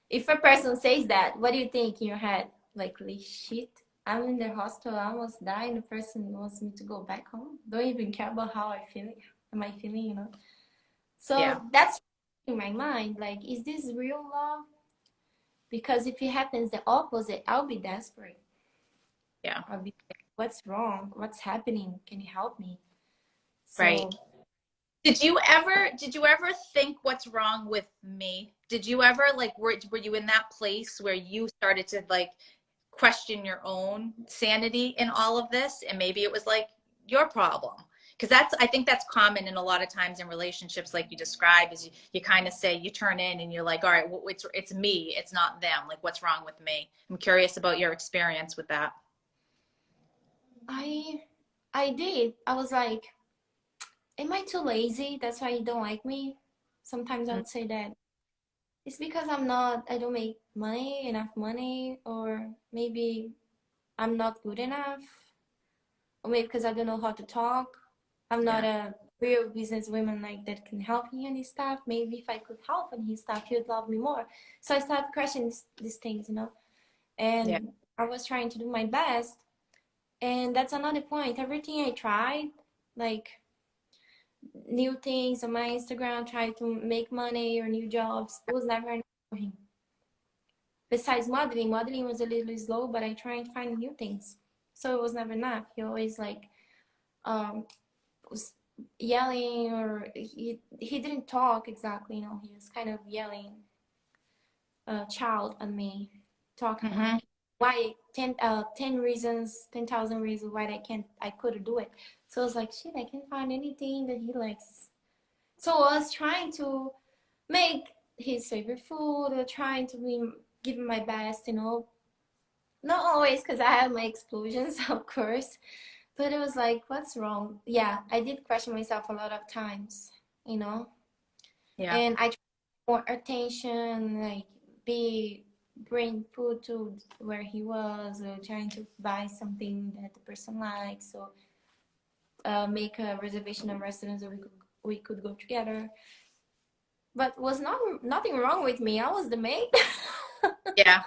If a person says that, what do you think in your head? Like, holy shit, I'm in the hospital, I almost die, and the person wants me to go back home. Don't even care about how I feel. Am I feeling, you know? Yeah. So that's in my mind. Like, is this real love? Because if it happens the opposite, I'll be desperate. Yeah. I'll be like, what's wrong? What's happening? Can you help me? Right. So Did you ever think what's wrong with me? Did you ever, like, were you in that place where you started to, like, question your own sanity in all of this, and maybe it was like your problem? Because I think that's common in a lot of times in relationships, like you described, is you kind of say, you turn in and you're like, all right, well, it's me, it's not them. Like, what's wrong with me? I'm curious about your experience with that. I I did. I was like, am I too lazy? That's why you don't like me? Sometimes I would say that. It's because I don't make enough money, or maybe I'm not good enough. or maybe because I don't know how to talk. I'm not a real businesswoman like that can help me and his stuff. Maybe if I could help and his stuff, he would love me more. So I started questioning these things, you know. Yeah. And I was trying to do my best. And that's another point. Everything I tried, like new things on my Instagram, trying to make money or new jobs, it was never enough for him. Besides modeling was a little slow, but I tried to find new things. So it was never enough. He always like um was yelling, or he didn't talk exactly, you know, he was kind of yelling child at me, talking Mm-hmm. why 10 reasons, 10,000 reasons why I couldn't do it. So I was like, shit, I can't find anything that he likes. So I was trying to make his favorite food, or trying to give him my best, you know. Not always, because I had my explosions, of course. But it was like, what's wrong? Yeah, I did question myself a lot of times, you know. Yeah. And I tried more attention, like bring food to where he was, or trying to buy something that the person likes, so make a reservation of restaurants that we could go together. But was nothing wrong with me. I was the maid. Yeah.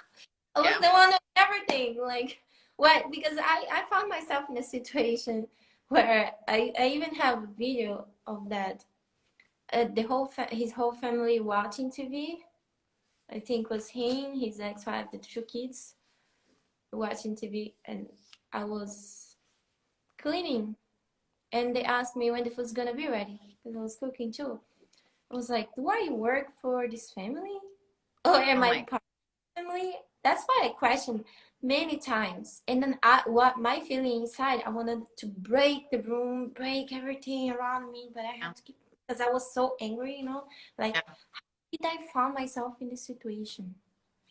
I was Yeah. the one doing everything. Like what? Because I found myself in a situation where I even have a video of that. His whole family watching TV. I think was him, his ex-wife, the two kids watching TV, and I was cleaning. And they asked me when the food's gonna be ready because I was cooking too. I was like, "Do I work for this family? Oh, am Oh I my. part of the family?" That's why I questioned many times. And then what my feeling inside, I wanted to break the room, break everything around me, but I Yeah. had to keep because I was so angry, you know, like Yeah. did I find myself in this situation?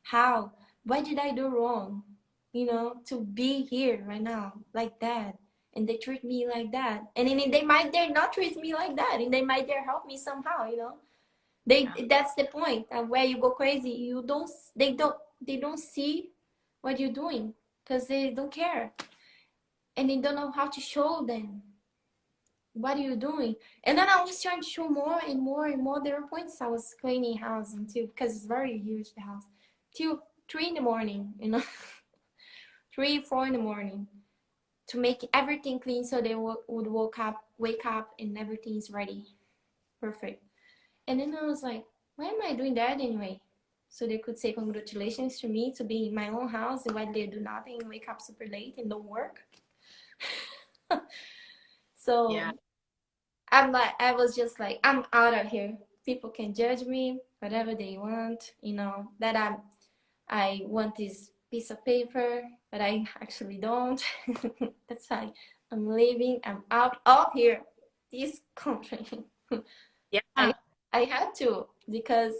How? What did I do wrong? You know, to be here right now like that. And they treat me like that. And then they might dare not treat me like that. And they might dare help me somehow, you know. Yeah. That's the point. Where you go crazy, they don't see what you're doing because they don't care. And they don't know how to show them what are you doing. And then I was trying to show more and more and more. There were points I was cleaning house until, because it's very huge, the house, till 3 in the morning, you know. 3, 4 in the morning to make everything clean so they would wake up and everything's ready, perfect. And then I was like, why am I doing that anyway? So they could say congratulations to me to be in my own house, and why they do nothing and wake up super late and don't work. Yeah. So I was just like, I'm out of here. People can judge me whatever they want, you know, that I want this piece of paper, but I actually don't. That's why I'm leaving. I'm out of here, this country. I Yeah. I had to, because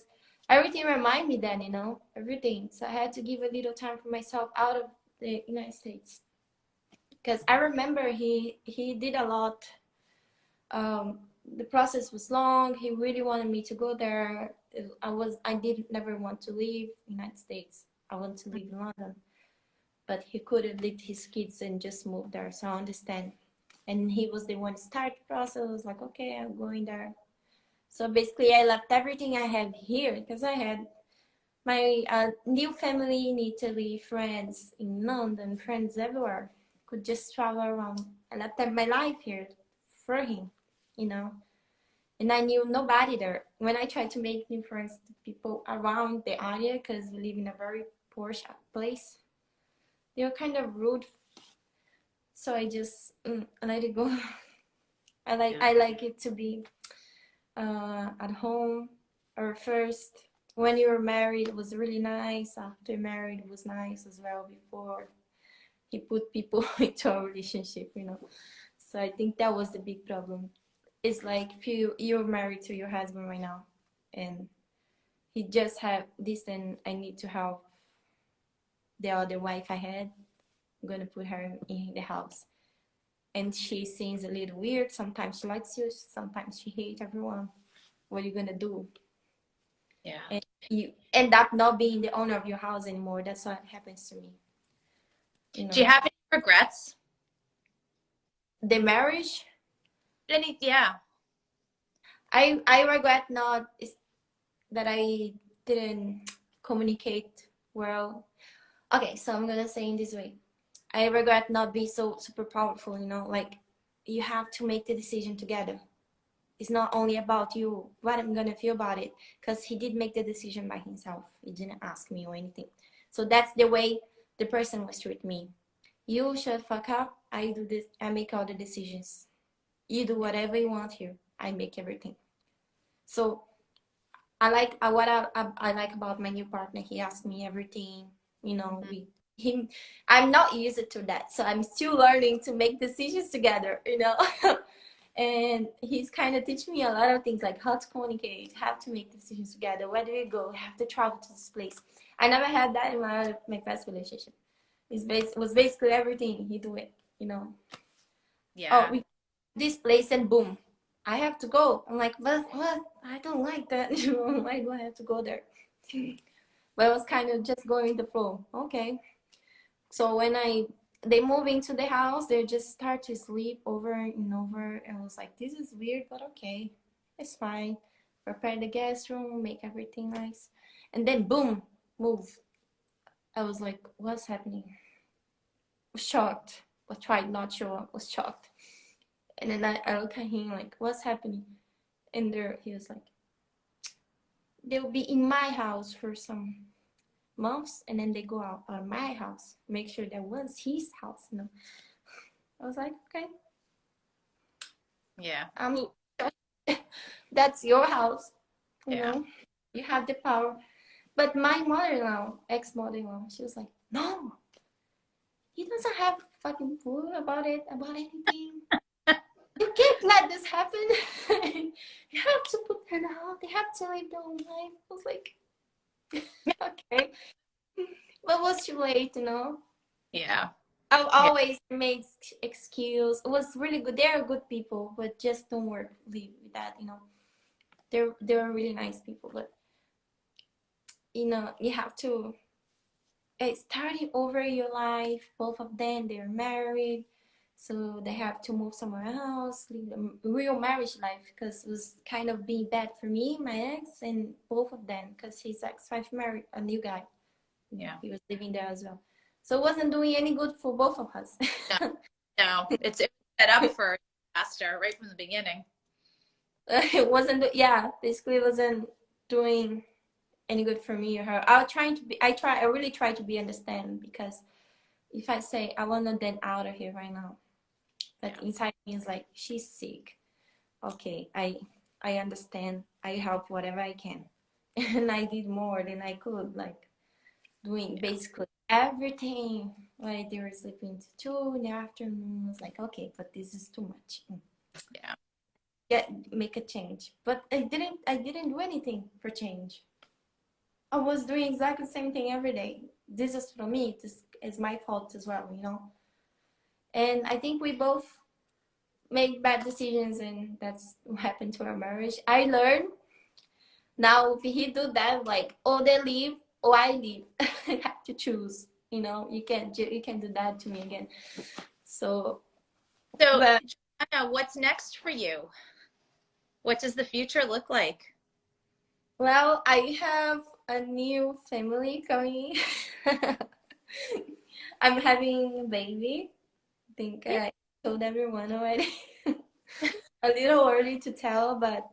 everything reminded me then, you know, everything. So I had to give a little time for myself out of the United States, because I remember he did a lot. The process was long. He really wanted me to go there. I did never want to leave the United States. I want to live in London, but he couldn't leave his kids and just move there. So I understand. And he was the one to start the process. I was like, okay, I'm going there. So basically, I left everything I had here because I had my new family in Italy, friends in London, friends everywhere. Could just travel around. I left my life here for him, you know. And I knew nobody there. When I tried to make new friends, the people around the area, because we live in a very poor place, they were kind of rude. So I just let it go. Yeah. I like it to be at home, or first when you were married it was really nice, after married it was nice as well, before he put people into a relationship, you know. So I think that was the big problem. It's like if you're married to your husband right now, and he just have this, and I need to have the other wife I had, I'm gonna put her in the house, and she seems a little weird. Sometimes she likes you, sometimes she hates everyone. What are you gonna do? Yeah. And you end up not being the owner of your house anymore. That's what happens to me, you Do you know. have any regrets? the marriage, Yeah. I regret not that I didn't communicate well. Okay, so I'm gonna say in this way. I regret not being so super powerful, you know, like you have to make the decision together. It's not only about you, what I'm gonna feel about it, because he did make the decision by himself. He didn't ask me or anything. So that's the way the person was treat me. You shut fuck up. I do this. I make all the decisions. You do whatever you want here. I make everything. So I like what I like about my new partner. He asked me everything. You know, we him. I'm not used to that, so I'm still learning to make decisions together. You know, and he's kind of teaching me a lot of things like how to communicate, how to make decisions together. Where do we go? Have to travel to this place. I never had that in my past relationship. It was basically everything he do it. You know. Yeah. Oh, we this place and boom, I have to go. I'm like, what? I don't like that. Why do I have to go there? But I was kind of just going with the flow. Okay. So when they move into the house, they just start to sleep over and over. And I was like, this is weird, but okay, it's fine. Prepare the guest room, make everything nice, and then boom, move. I was like, what's happening? Was shocked, but tried not show up. Was shocked. And then I look at him like, what's happening? And there he was like, they'll be in my house for some months, and then they go out of my house, make sure that was his house. You know, I was like, okay, Yeah. that's your house. You Yeah. know, you have the power. But my mother-in-law, ex-mother-in-law, she was like, no, he doesn't have fucking clue about it, about anything. You can't let this happen. You have to put them out. They have to live their own life. I was like, okay. But it was too late, you know. Yeah. I've Yeah. always made excuse. It was really good. They're good people, but just don't live with that, you know. They're really nice people, but you know, you have to starting over your life. Both of them, they're married, so they have to move somewhere else, live a real marriage life, because it was kind of being bad for me, my ex, and both of them, because his ex-wife married a new guy. Yeah. He was living there as well, so it wasn't doing any good for both of us. No, no. It's set up for disaster right from the beginning. It wasn't, yeah, basically it wasn't doing any good for me or her. I really try to be understanding, because if I say I want to get out of here right now, but inside me is like, she's sick. Okay, I understand. I help whatever I can. And I did more than I could, like doing basically everything. Like they were sleeping to 2 in the afternoon. I was like, okay, but this is too much. Yeah. Make a change. But I didn't do anything for change. I was doing exactly the same thing every day. This is for me. This is my fault as well, you know. And I think we both made bad decisions, and that's what happened to our marriage. I learned now if he do that, like, oh, they leave, oh, I leave. I have to choose. You know, you can't do that to me again. So, So, but Joanna, what's next for you? What does the future look like? well, I have a new family coming. I'm having a baby. I think I told everyone already. A little early to tell, but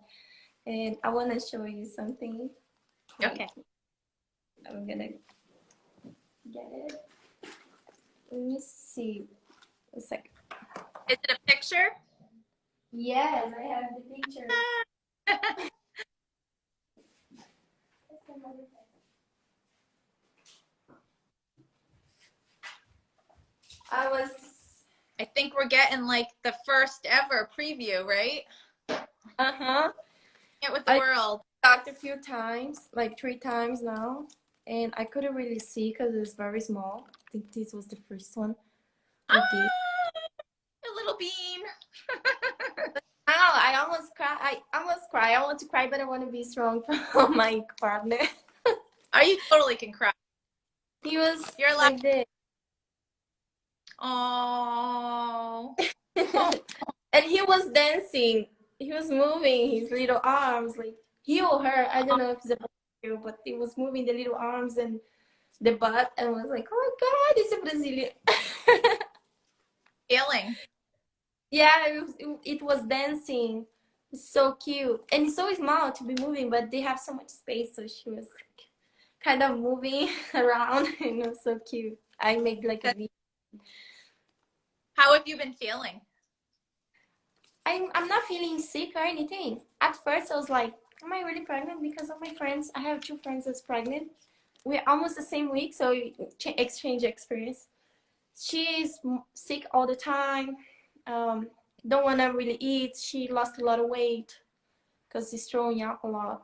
and I want to show you something. Okay. I'm gonna get it. Let me see. A second. Is it a picture? Yes, I have the picture. I was. I think we're getting like the first ever preview, right? Uh-huh. It with the world. Talked a few times, like 3 times now, and I couldn't really see because it's very small. I think this was the first one we did. A little bean. Oh, I almost cry. I want to cry, but I want to be strong for my partner. Oh, you totally can cry. He was You're like this. oh. Oh, And he was dancing. He was moving his little arms, like he or her. I don't know if it's a boy or girl, but he was moving the little arms and the butt, and was like, "Oh my God, it's a Brazilian." feeling. Yeah, it was dancing. It's so cute, and it's so small to be moving, but they have so much space, so she was like, kind of moving around, and it was so cute. I made like a video. How have you been feeling? I'm not feeling sick or anything. At first, I was like, "Am I really pregnant?" Because of my friends. I have two friends that's pregnant. We're almost the same week, so we exchange experience. She's sick all the time. Um, don't want to really eat. She lost a lot of weight because she's throwing up a lot.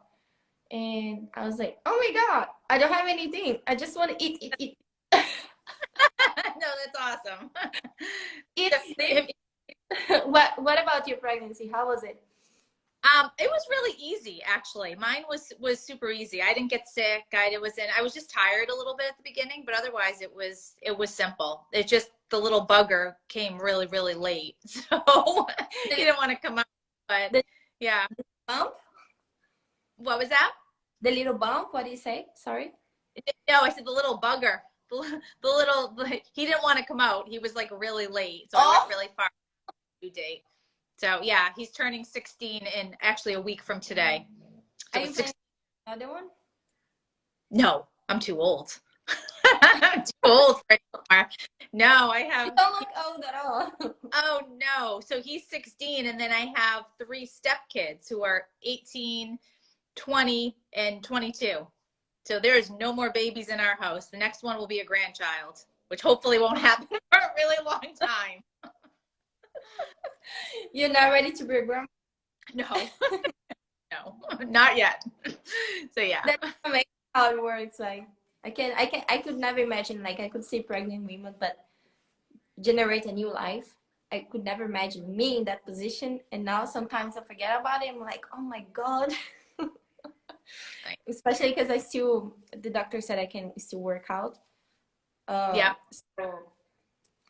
And I was like, "Oh my God, I don't have anything. I just want to eat, eat, eat." No, that's awesome. Eat, sleep. What about your pregnancy? How was it? It was really easy, actually. Mine was super easy. I didn't get sick. I was just tired a little bit at the beginning, but otherwise it was simple. It just the little bugger came really, really late. So he didn't want to come out. But The yeah. bump? What was that? The little bump? What do you say? Sorry. No, I said the little bugger. The little he didn't want to come out. He was like really late. So I Oh, went really far due date. So yeah, he's turning 16 in actually a week from today. are So you it's planning another one? No, I'm too old. I'm too old for anymore. No, I You have, don't look old at all. oh no. So he's 16, and then I have three stepkids who are 18, 20, and 22. So there's no more babies in our house. The next one will be a grandchild, which hopefully won't happen for a really long time. You're not ready to be a grandma. No, no, not yet. So yeah. That's amazing how it works. Like I could never imagine. Like I could see pregnant women, but generate a new life. I could never imagine me in that position. And now sometimes I forget about it. I'm like, oh my God. Especially because the doctor said I can still work out. Yeah. So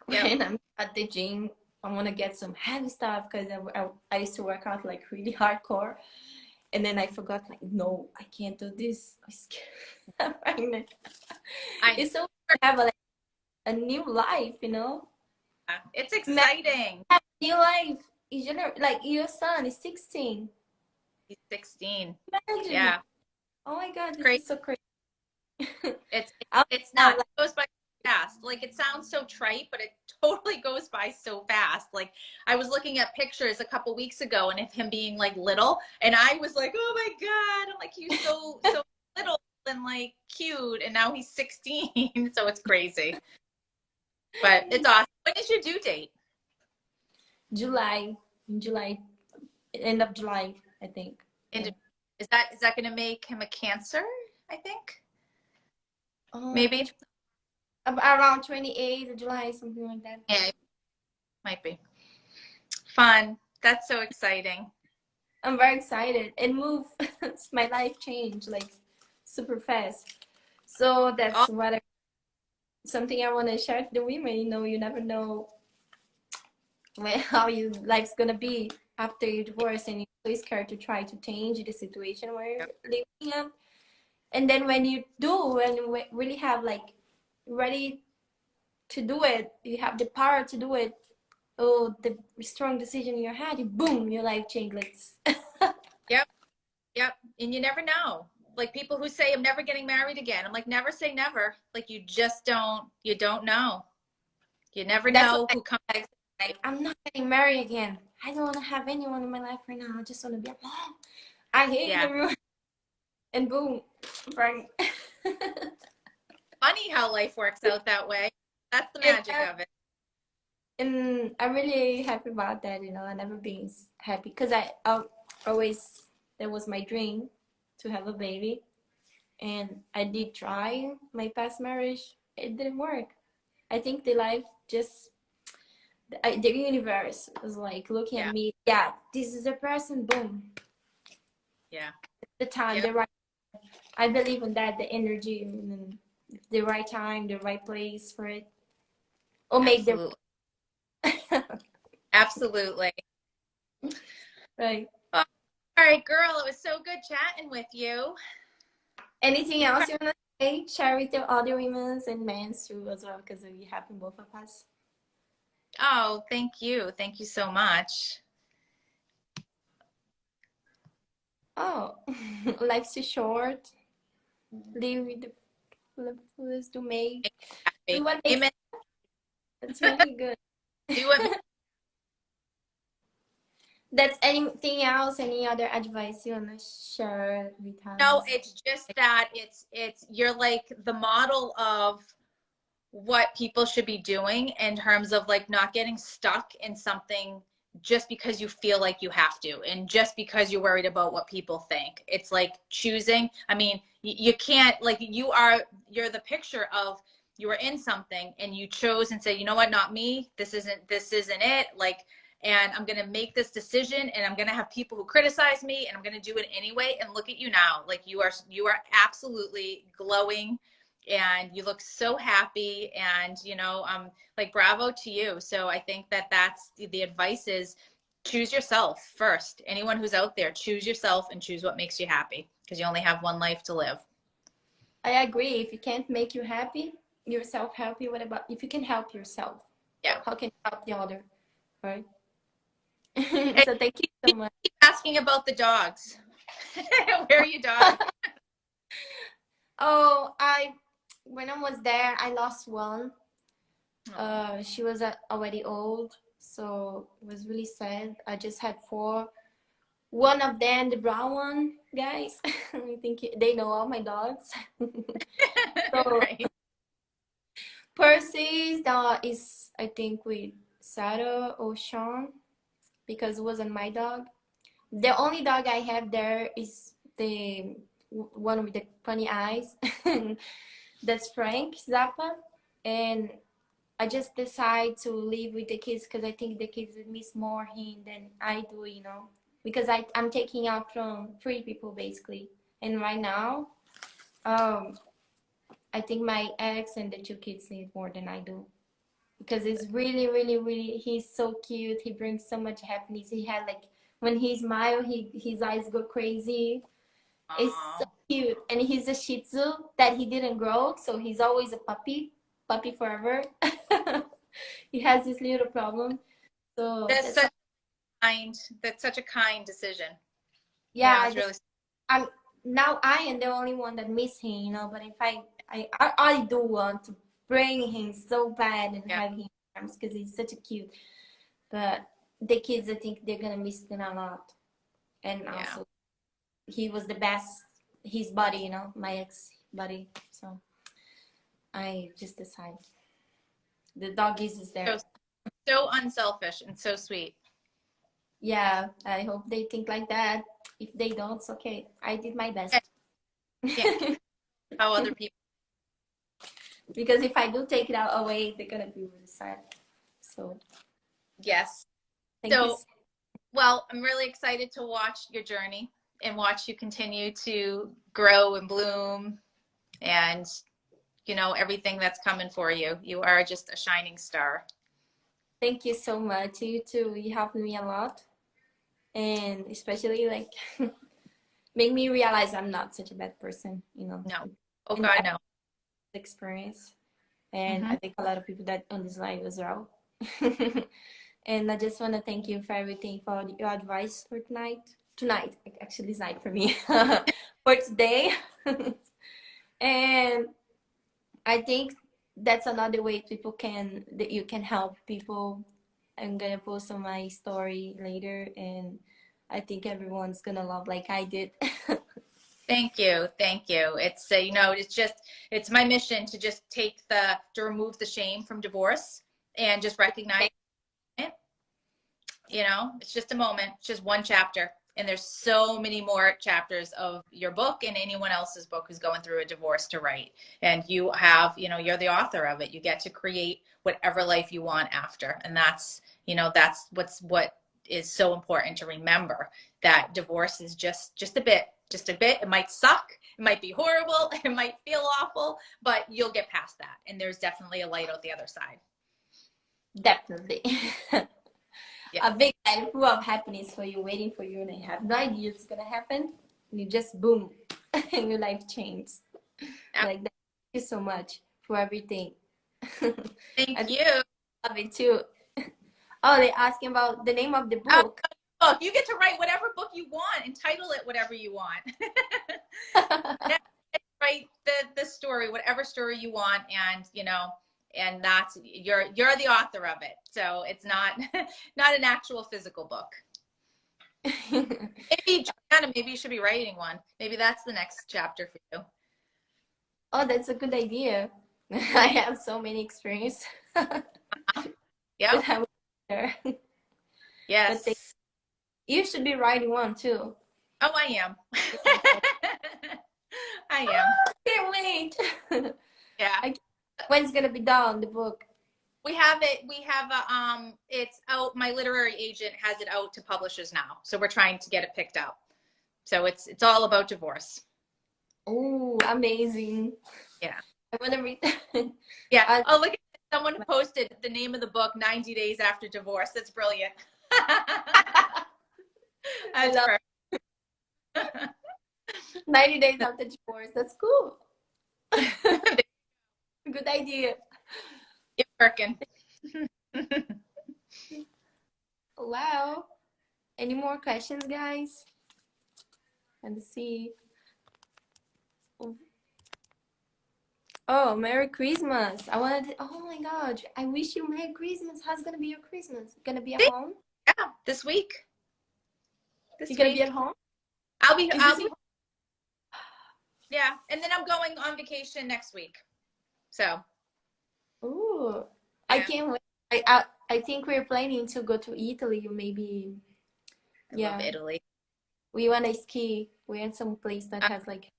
Yeah. when I'm at the gym, I want to get some heavy stuff because I used to work out like really hardcore. And then I forgot, like, no, I can't do this. I'm scared. I'm pregnant. I It's so weird to have a new life, you know? It's Imagine exciting. having a new life. Like your son is 16. He's 16. Imagine. Yeah. Oh my God, It's this crazy. is so crazy. It's I'm it's now not. like, It goes by fast. Like it sounds so trite, but it totally goes by so fast. Like I was looking at pictures a couple weeks ago and of him being like little, and I was like, oh my God, I'm like he's so little and like cute, and now he's 16, so it's crazy. But it's awesome. When is your due date? July, in July, end of July, I think. And Yeah. is that going to make him a Cancer? I think Um, maybe. around 28th of July, something like that. Yeah, might be. Fun. That's so exciting. I'm very excited and move. My life changed like super fast. So Oh, that's something I want to share to the women. You know, you never know how your life's gonna be after you divorce, and you're so scared to try to change the situation where you're living in. And then when you do, and you really have like ready to do it, you have the power to do it. Oh, the strong decision in your head, boom, your life changes. Like yep. Yep. And you never know. Like people who say, I'm never getting married again. I'm like, never say never. Like you don't know. You never that's what know who comes. like. I'm not getting married again. I don't want to have anyone in my life right now. I just want to be alone. I hate Yeah. everyone. And boom, pregnant. Funny how life works out that way. That's the and, magic of it. and I'm really happy about that. You know, I never been happy because I always, that was my dream to have a baby. And I did try my past marriage. It didn't work. I think the life just, the universe was like looking at Yeah. me. Yeah, this is a person. Boom, Yeah. the time, Yep. the right. I believe in that, the energy, and the right time, the right place for it, or make the Absolutely. Absolutely. Right. All right, girl, it was so good chatting with you. Anything else you want to say? Share with your other women and men too as well, because we have both of us. Oh, thank you. Thank you so much. Oh, life's too short. Live with the fullest to make. Do what makes Amen. That's really good. Do what makes That's anything else? Any other advice you want to share with No, us? it's just that it's you're like the model of what people should be doing in terms of like not getting stuck in something just because you feel like you have to and just because you're worried about what people think. It's like choosing. I mean, you can't like you're the picture of you were in something and you chose and said, you know what, not me. This isn't it. Like, and I'm going to make this decision and I'm going to have people who criticize me and I'm going to do it anyway. And look at you now. Like you are absolutely glowing and you look so happy and like bravo to you. So I think that that's the advice is choose yourself first. Anyone who's out there, choose yourself and choose what makes you happy because you only have one life to live. I agree. If you can't make you happy, yourself happy, what about if you can help yourself? Yeah. How can you help the other? Right? And So thank you so much. keep asking about the dogs. Where are your dogs? Oh, when I was there, I lost one. She was already old, so it was really sad. I just had four. One of them, the brown one, guys. I think they know all my dogs. So Right. Percy's dog is, I think, with Sarah or Sean because it wasn't my dog. The only dog I have there is the one with the funny eyes. That's Frank Zappa, and I just decide to live with the kids because I think the kids miss more him than I do, because I'm taking out from three people basically. And right now, um, I think my ex and the two kids need more than I do because it's really, really, really, he's so cute. He brings so much happiness. He had like, when he smile, his eyes go crazy. It's so Aww. cute. And he's a Shih Tzu that he didn't grow, so he's always a puppy forever. He has this little problem. So That's such that's such a kind decision. No, yeah, it's really I'm now I am the only one that miss him, but if I do want to bring him so bad and yeah. have him in arms because he's such a cute. But the kids, I think they're gonna miss him a lot. And Yeah. also he was the best, his buddy, my ex buddy. So I just decided the doggies is there. So unselfish and so sweet. Yeah, I hope they think like that. If they don't, it's okay. I did my best. Yeah. How other people. Because if I do take it out away, they're gonna be really sad. So Yes. thank you. So, well, I'm really excited to watch your journey and watch you continue to grow and bloom and, everything that's coming for you. You are just a shining star. Thank you so much. You too. You helped me a lot. And especially like make me realize I'm not such a bad person. No. Oh, And God, that no. experience. And Mm-hmm. I think a lot of people that on this live as well. And I just want to thank you for everything, for your advice for tonight. Tonight, actually, it's night for me. For today. And I think that's another way that you can help people. I'm gonna post on my story later, and I think everyone's gonna love like I did. Thank you. Thank you. It's, it's my mission to just to remove the shame from divorce and just recognize it. It's just a moment, it's just one chapter. And there's so many more chapters of your book and anyone else's book who's going through a divorce to write. And you have, you're the author of it. You get to create whatever life you want after. And that's what is so important to remember, that divorce is just a bit. It might suck. It might be horrible. It might feel awful, but you'll get past that. And there's definitely a light out the other side. Definitely. Yeah. a big life full of happiness for you, waiting for you, and you have no idea it's gonna happen. And you just boom, and your life changes. Like that. Thank you so much for everything. I Thank think you. I love it too. Oh, they're asking about the name of the Oh, book. book. You get to write whatever book you want and title it whatever you want. Yeah, write the story, whatever story you want, and and that's you're the author of it. So it's not not an actual physical book. Maybe Joanna, maybe you should be writing one. Maybe that's the next chapter for you. Oh, that's a good idea. I have so many experience. Yep. But I was there. But Yes. you should be writing one too. Oh, I am. I am. Can't wait. Yeah. When's gonna be done the book? We have it. We have it's out. My literary agent has it out to publishers now. So we're trying to get it picked up. So it's all about divorce. Oh, amazing. Yeah. I wanna read. Yeah. Oh, look at someone posted the name of the book 90 days after divorce. That's brilliant. That's perfect. 90 days after divorce. That's cool. Good idea. It's working. Wow. Any more questions, guys? Let's see. Oh, Merry Christmas. I wanted to, oh my God. I wish you Merry Christmas. How's gonna be your Christmas? Gonna be at home? Yeah, this week. You're gonna be at home? I'll be Is this yeah, and then I'm going on vacation next week. So Ooh, I yeah. can't wait. I think we're planning to go to Italy, maybe. I love Italy. We wanna ski. We're in some place that has like.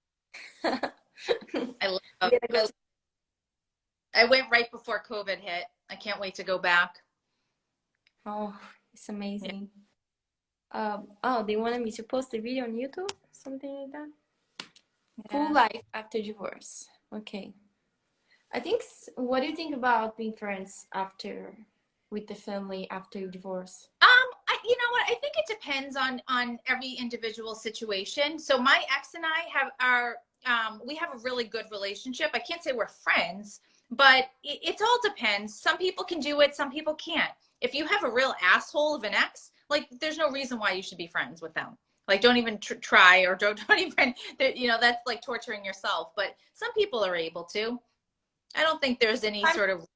I love We're gonna go I went right before COVID hit. I can't wait to go back. Oh, it's amazing. Oh, they wanted me to post a video on YouTube, something like that. Full life after divorce. Okay. I think. What do you think about being friends after, with the family after divorce? You know what? I think it depends on every individual situation. So my ex and I we have a really good relationship. I can't say we're friends, but it all depends. Some people can do it, some people can't. If you have a real asshole of an ex, like there's no reason why you should be friends with them. Like don't even try, or don't even, that's like torturing yourself. But some people are able to. I don't think there's any sort of.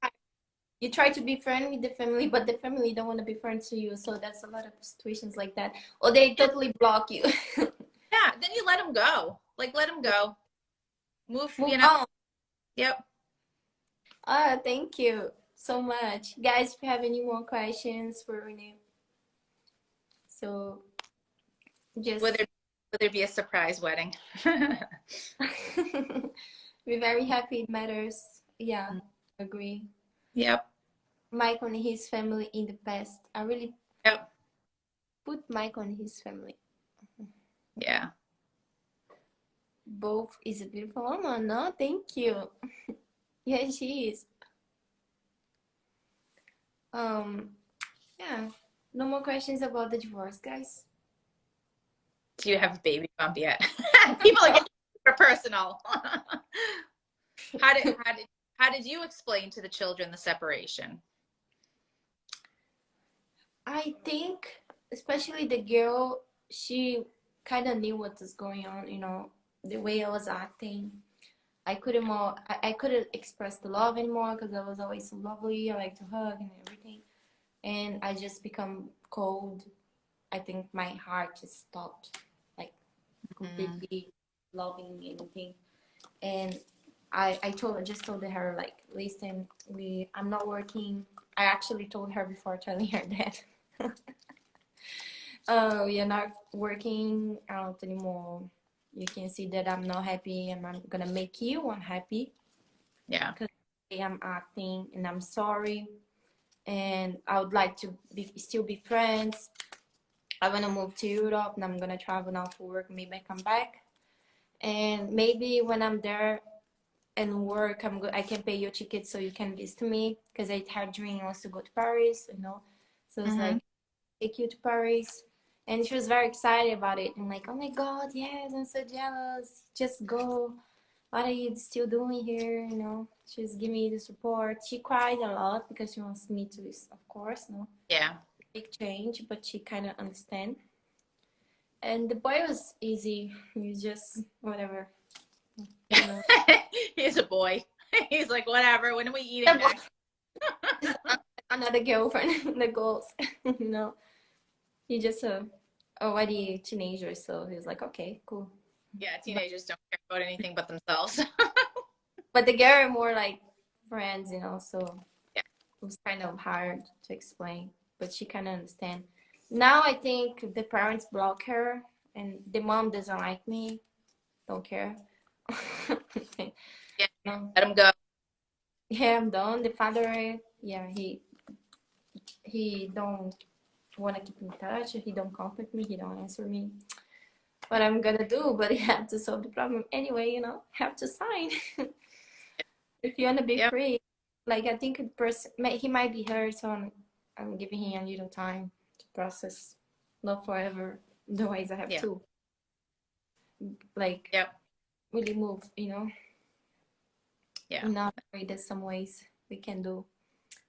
You try to be friend with the family, but the family don't want to be friends to you. So that's a lot of situations like that. Or they totally block you. Yeah, then you let them go. Like let them go. Move on. Yep. Thank you so much. Guys, if you have any more questions for Renee. So just Will there be a surprise wedding? we're very happy it matters. Yeah, agree. Yep. Mike and his family in the past. I really put Mike on his family. Yeah. Both is a beautiful woman. No, thank you. Yeah, she is. Yeah. No more questions about the divorce, guys. Do you have a baby bump yet? People are getting super personal. How did you explain to the children the separation? I think, especially the girl, she kind of knew what was going on. The way I was acting. I couldn't express the love anymore because I was always so lovely. I like to hug and everything, and I just become cold. I think my heart just stopped, like completely loving anything. And I just told her like, listen, I'm not working. I actually told her before telling her that. We are not working out anymore. You can see that I'm not happy, and I'm gonna make you unhappy. Yeah. Because I'm acting, and I'm sorry, and I would like to still be friends. I want to move to Europe, and I'm gonna travel now for work. Maybe I come back, and maybe when I'm there and work, I can pay your ticket so you can visit me, because I had dream also to go to Paris. So it's like take you to Paris. And she was very excited about it. I'm like, oh my God, yes, I'm so jealous. Just go. What are you still doing here? You know, she's giving me the support. She cried a lot because she wants me to, of course, no Yeah. big change, but she kind of understand. And the boy was easy. He was just whatever. You know. He's a boy. He's like, whatever. When are we eating next? Another girlfriend, the goals. You know, he just already teenager, so he was like, okay, cool. Yeah, teenagers don't care about anything but themselves. But the girl are more like friends, you know, so Yeah. it was kind of hard to explain, but she kind of understand. Now I think the parents block her, and the mom doesn't like me, don't care. Yeah, No. let him go. Yeah, I'm done. The father, yeah, he don't want to keep in touch. He don't contact me. He don't answer me. What I'm gonna do? But you have to solve the problem anyway. You know, have to sign. If you wanna be Yep. free, like I think a person he might be hurt, so I'm giving him a little time to process. Not forever. Otherwise, I have Yeah. to like Yep. really move. You know. Yeah. Not really. There's some ways we can do,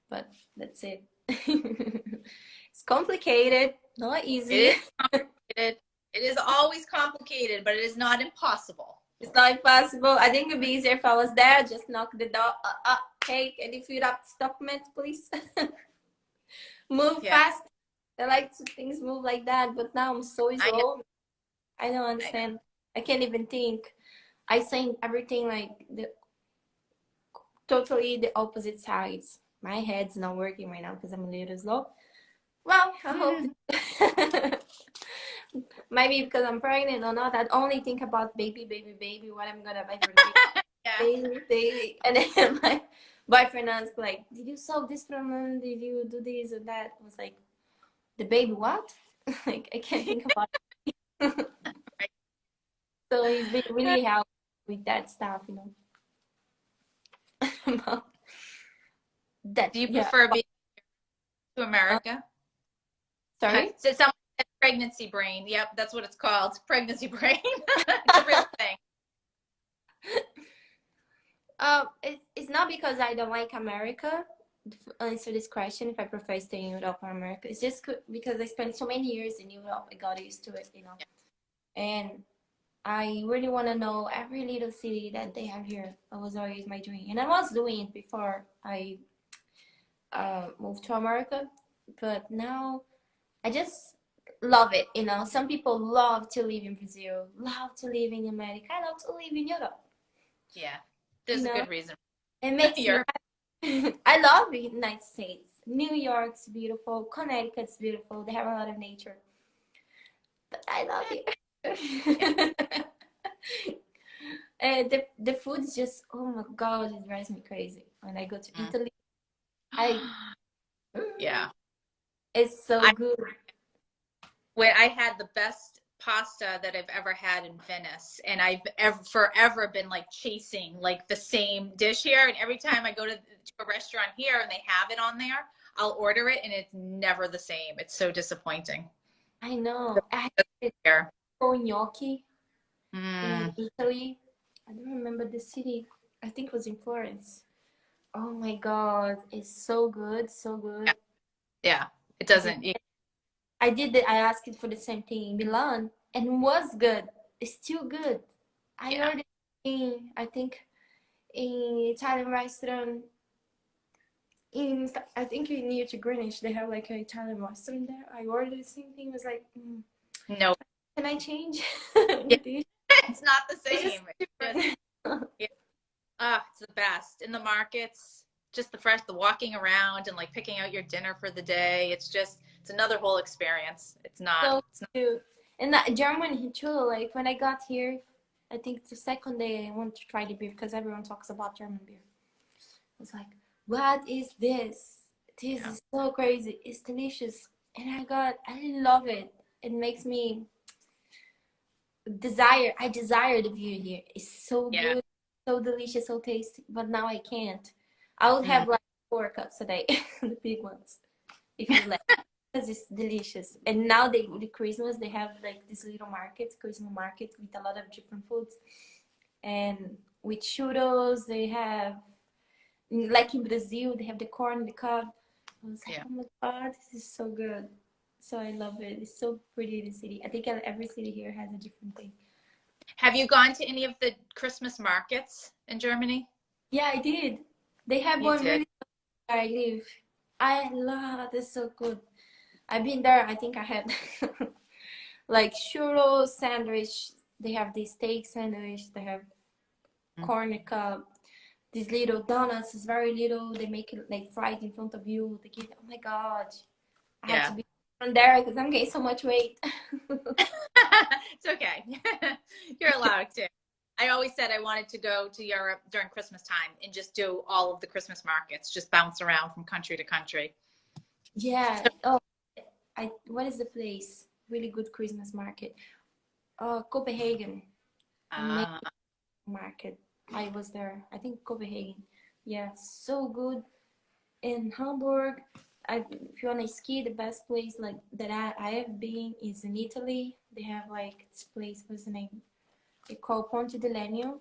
but that's it. It's complicated, not It easy. is complicated. It is always complicated, but it is not impossible. It's not impossible. I think it'd be easier if I was there. Just knock the door. Hey, can you fill up this document, please? Move fast. I like to things move like that, but now I'm so slow. I don't understand. I can't even think. I think everything like the totally the opposite sides. My head's not working right now because I'm a little slow. Well, I hope. Maybe because I'm pregnant or not, I only think about baby, baby, baby, what I'm gonna buy for the baby, baby, baby. And then my boyfriend asked, like, did you solve this problem? Did you do this or that? I was like, the baby what? Like, I can't think about it. So he's been really helpful with that stuff, you know. That, Do you yeah. prefer being to America? Sorry? So someone said pregnancy brain. Yep, that's what it's called. Pregnancy brain. It's a real thing. It's not because I don't like America. To answer this question, if I prefer staying in Europe or America, it's just because I spent so many years in Europe, I got used to it, you know. And I really want to know every little city that they have here. That was always my dream, and I was doing it before I moved to America, but now I just love it. You know, some people love to live in Brazil, love to live in America. I love to live in Europe. Yeah, there's You a know, good reason. it makes me. I love the United States. New York's beautiful. Connecticut's beautiful. They have a lot of nature. But I love it. And the food is just, oh my God, it drives me crazy. When I go to Italy, Yeah, it's so good. when I had the best pasta that I've ever had in Venice, and I've forever been like chasing like the same dish here. And every time I go to a restaurant here and they have it on there, I'll order it, and it's never the same. It's so disappointing. I know. I had gnocchi in Italy. I don't remember the city. I think it was in Florence. Oh my God, it's so good, so good. Yeah, it doesn't. I did I asked it for the same thing in Milan, and it was good. It's still good. I ordered in, I think, in Italian restaurant in, I think near to Greenwich, they have like an Italian restaurant there. I ordered the same thing. It was like, no. Can I change? It's not the same. It's the best in the markets. Just the walking around and like picking out your dinner for the day. It's another whole experience. It's not. Cute. And that Germany too. Like when I got here, I think the second day I want to try the beer because everyone talks about German beer. I was like, what is this? This is so crazy. It's delicious. And I love it. It makes me I desire the beer here. It's so good, so delicious, so tasty. But now I can't. I would have like 4 cups a day, the big ones, if you let. because it's delicious. And now the Christmas, they have like these little markets, Christmas markets with a lot of different foods. And with churros, they have, like in Brazil, they have the corn, the cob. I was like, Yeah. oh my God, this is so good. So I love it. It's so pretty, the city. I think every city here has a different thing. Have you gone to any of the Christmas markets in Germany? Yeah, I did. They have You one did. really where I live. I love it. It's so good. I've been there. I think I had like churros sandwich. They have the steak sandwich. They have corn cup. These little donuts is very little. They make it like fried in front of you. They give. Oh my God! I had to Yeah. be from there because I'm gaining so much weight. It's okay. You're allowed to. I always said I wanted to go to Europe during Christmas time and just do all of the Christmas markets, just bounce around from country to country. Yeah. Oh, what is the place? Really good Christmas market. Oh, Copenhagen. Amazing Uh, market. I was there. I think Copenhagen. Yeah, so good. In Hamburg, if you wanna ski, the best place like that I have been is in Italy. They have like this place. What's the name? They call Ponte di Legno.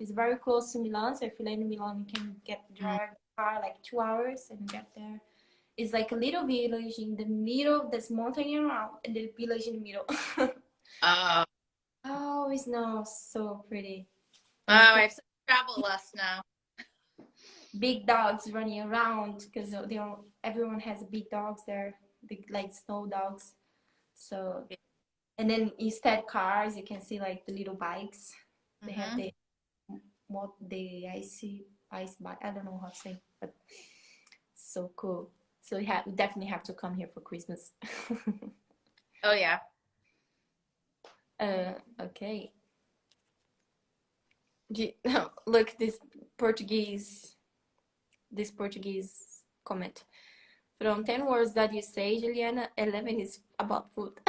It's very close to Milan. So if you land in Milan, you can drive car like 2 hours and get there. It's like a little village in the middle. There's mountain around, and the village in the middle. oh, Oh, it's now so pretty. And of I course, have some travel less now. big dogs running around because everyone has big dogs there, big like snow dogs. So, and then instead cars, you can see like the little bikes. They have the ice bike. I don't know how to say, but so cool. So we definitely have to come here for Christmas. Oh yeah. Okay. Look, this Portuguese comment. From 10 words that you say, Juliana, 11 is about food.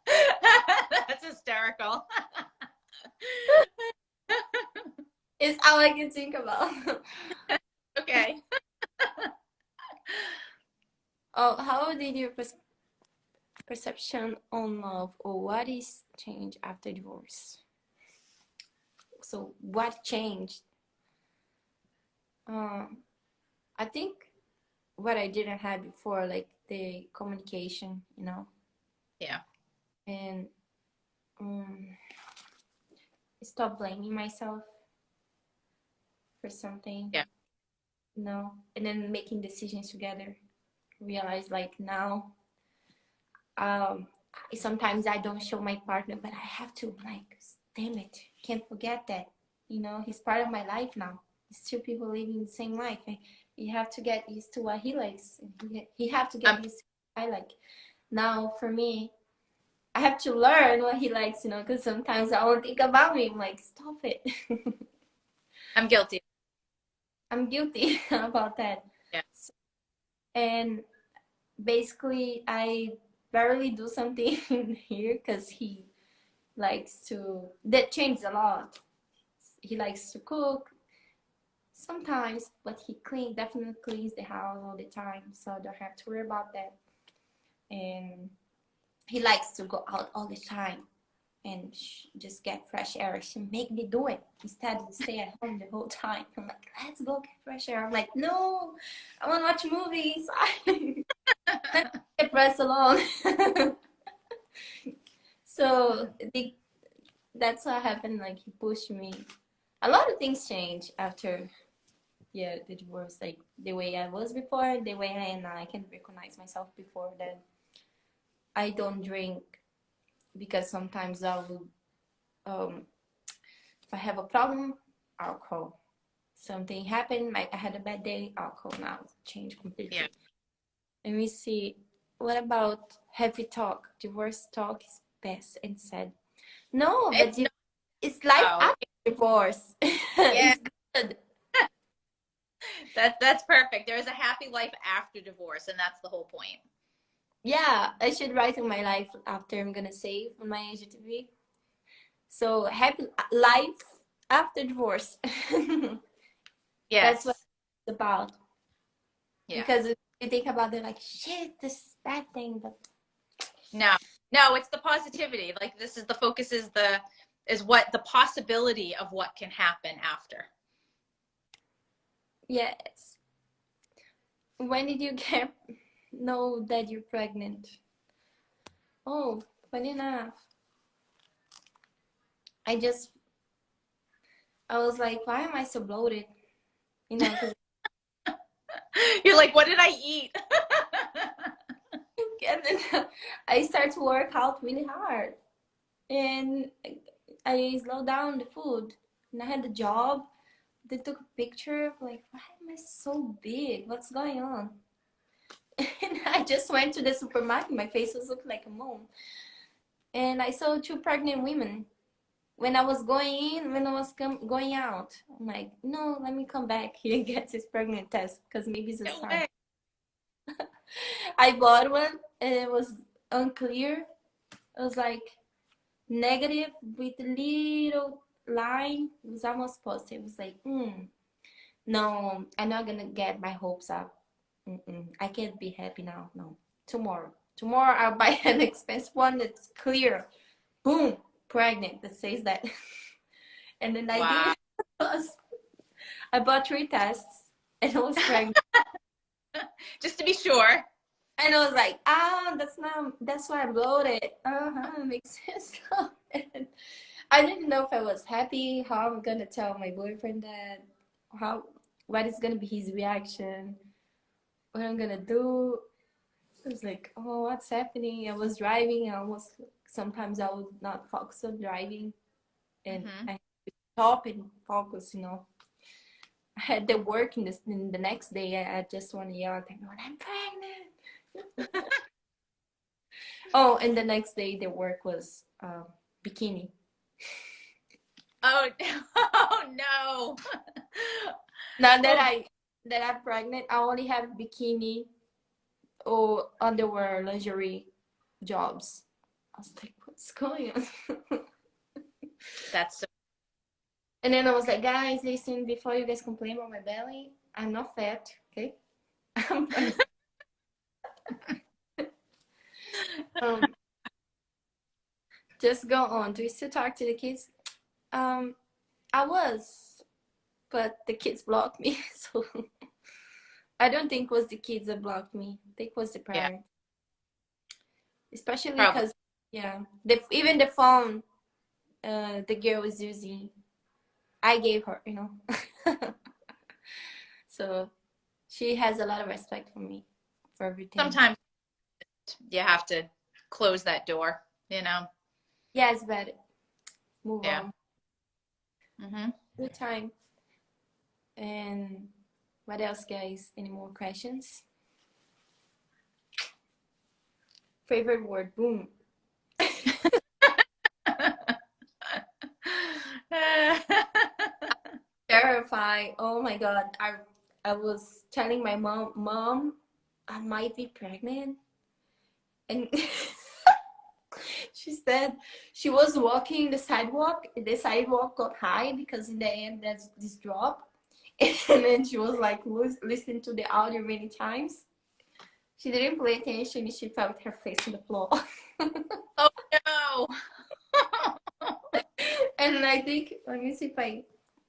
That's hysterical. It's all I can think about. Okay. Oh, how did your perception on love, or what is changed after divorce? So, what changed? I think what I didn't have before, like the communication, Yeah. and stop blaming myself for something, Yeah. and then making decisions together. Realize like now, sometimes I don't show my partner, but I have to, like, damn it, can't forget that, he's part of my life now. It's two people living the same life. You have to get used to what he likes. He have to get used to what I like. Now for me, I have to learn what he likes, because sometimes I won't think about me. I'm like, stop it. I'm guilty. I'm guilty about that. Yeah. And basically, I barely do something here because he likes to, that changes a lot. He likes to cook sometimes, but he definitely cleans the house all the time, so I don't have to worry about that. And he likes to go out all the time and just get fresh air. She make me do it instead of stay at home the whole time. I'm like, let's go get fresh air. I'm like, no, I want to watch movies. Let's get rest alone. So that's what happened. Like, he pushed me. A lot of things change after the divorce. Like the way I was before, the way I am now. I can recognize myself before that. I don't drink because sometimes I would, if I have a problem, alcohol. Something happened, I had a bad day, alcohol. Now change completely. Yeah. Let me see. What about heavy talk? Divorce talk is best and sad. No, but it's life after divorce. Yeah. It's good. That's perfect. There is a happy life after divorce, and that's the whole point. Yeah, I should write in my life after. I'm gonna save on my IGTV. So happy life after divorce. Yes. That's what it's about. Yeah. Because You think about it like, shit, this is bad thing, but No, no, it's the positivity. Like this is the focus is what the possibility of what can happen after. yes. When did you get know that you're pregnant? Oh, funny enough, I just I was like, why am I so bloated? You know, because You're like, what did I eat? and then I start to work out really hard, and I slowed down the food, and I had a job. They took a picture of like, why am I so big? What's going on? And I just went to the supermarket. My face was looking like a mole, and I saw two pregnant women. When I was going in, when I was going out, I'm like, no, let me come back here and get this pregnant test because maybe it's a No sign. way. I bought one and it was unclear. It was like negative with a little line. It was almost positive. It was like, no, I'm not gonna get my hopes up. I can't be happy now. No, tomorrow I'll buy an expensive one that's clear. Boom, pregnant. That says that. And then I Wow. did. I bought 3 tests and I was pregnant. Just to be sure. And I was like, that's why I bloated. Makes sense. And I didn't know if I was happy, how I'm gonna tell my boyfriend that, what is gonna be his reaction, what I'm gonna do. I was like, oh, what's happening? I was driving. Sometimes I would not focus on driving, and Mm-hmm. I stop and focus. I had the work in the next day. I just want to yell at everyone, I'm pregnant. Oh, and the next day the work was bikini. Oh, oh no. Now that Oh, I'm pregnant, I only have bikini or underwear, lingerie jobs. I was like, what's going on? that's so And then I was like, guys, listen, before you guys complain about my belly, I'm not fat, okay? I'm pregnant. um, just go on. Do you still talk to the kids? Um, I was, but the kids blocked me, so I don't think it was the kids that blocked me. I think it was the yeah, parents, especially probably. because yeah, even the phone the girl was using, I gave her. So she has a lot of respect for me for everything. Sometimes you have to close that door, you know? Yes, but move Yeah. on. Mm-hmm. Good time. And what else, guys? Any more questions? Favorite word? Boom. Terrified. Oh my god. I was telling my mom, I might be pregnant, and she said she was walking the sidewalk. The sidewalk got high because in the end there's this drop, and then she was like listening to the audio many times. She didn't pay attention. She felt her face on the floor. Oh no. And I think, let me see if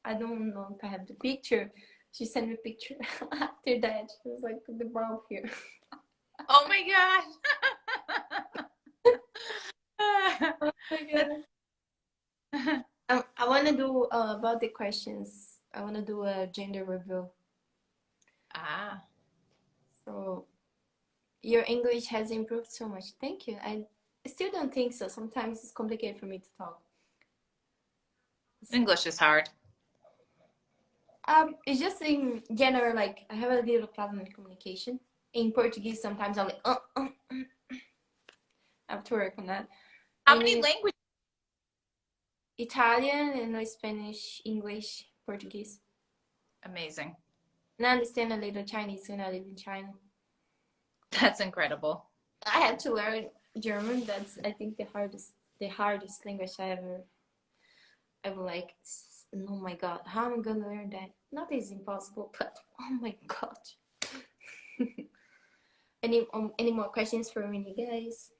I don't know if I have the picture. She sent me a picture after that. She was like, the bump here. Oh my Oh my god. god. I want to do about the questions. I want to do a gender review. Ah. So your English has improved so much. Thank you. I still don't think so. Sometimes it's complicated for me to talk. English is hard. It's just in general, like I have a little problem with communication. In Portuguese, sometimes I'm like, I have to work on that. How And many in languages? Italian and Spanish, English, Portuguese. Amazing. And I understand a little Chinese when I live in China. That's incredible. I had to learn German. That's I think the hardest language I ever like. Oh my god, how am I gonna learn that? Not is impossible, but oh my god. Any more questions for me, guys?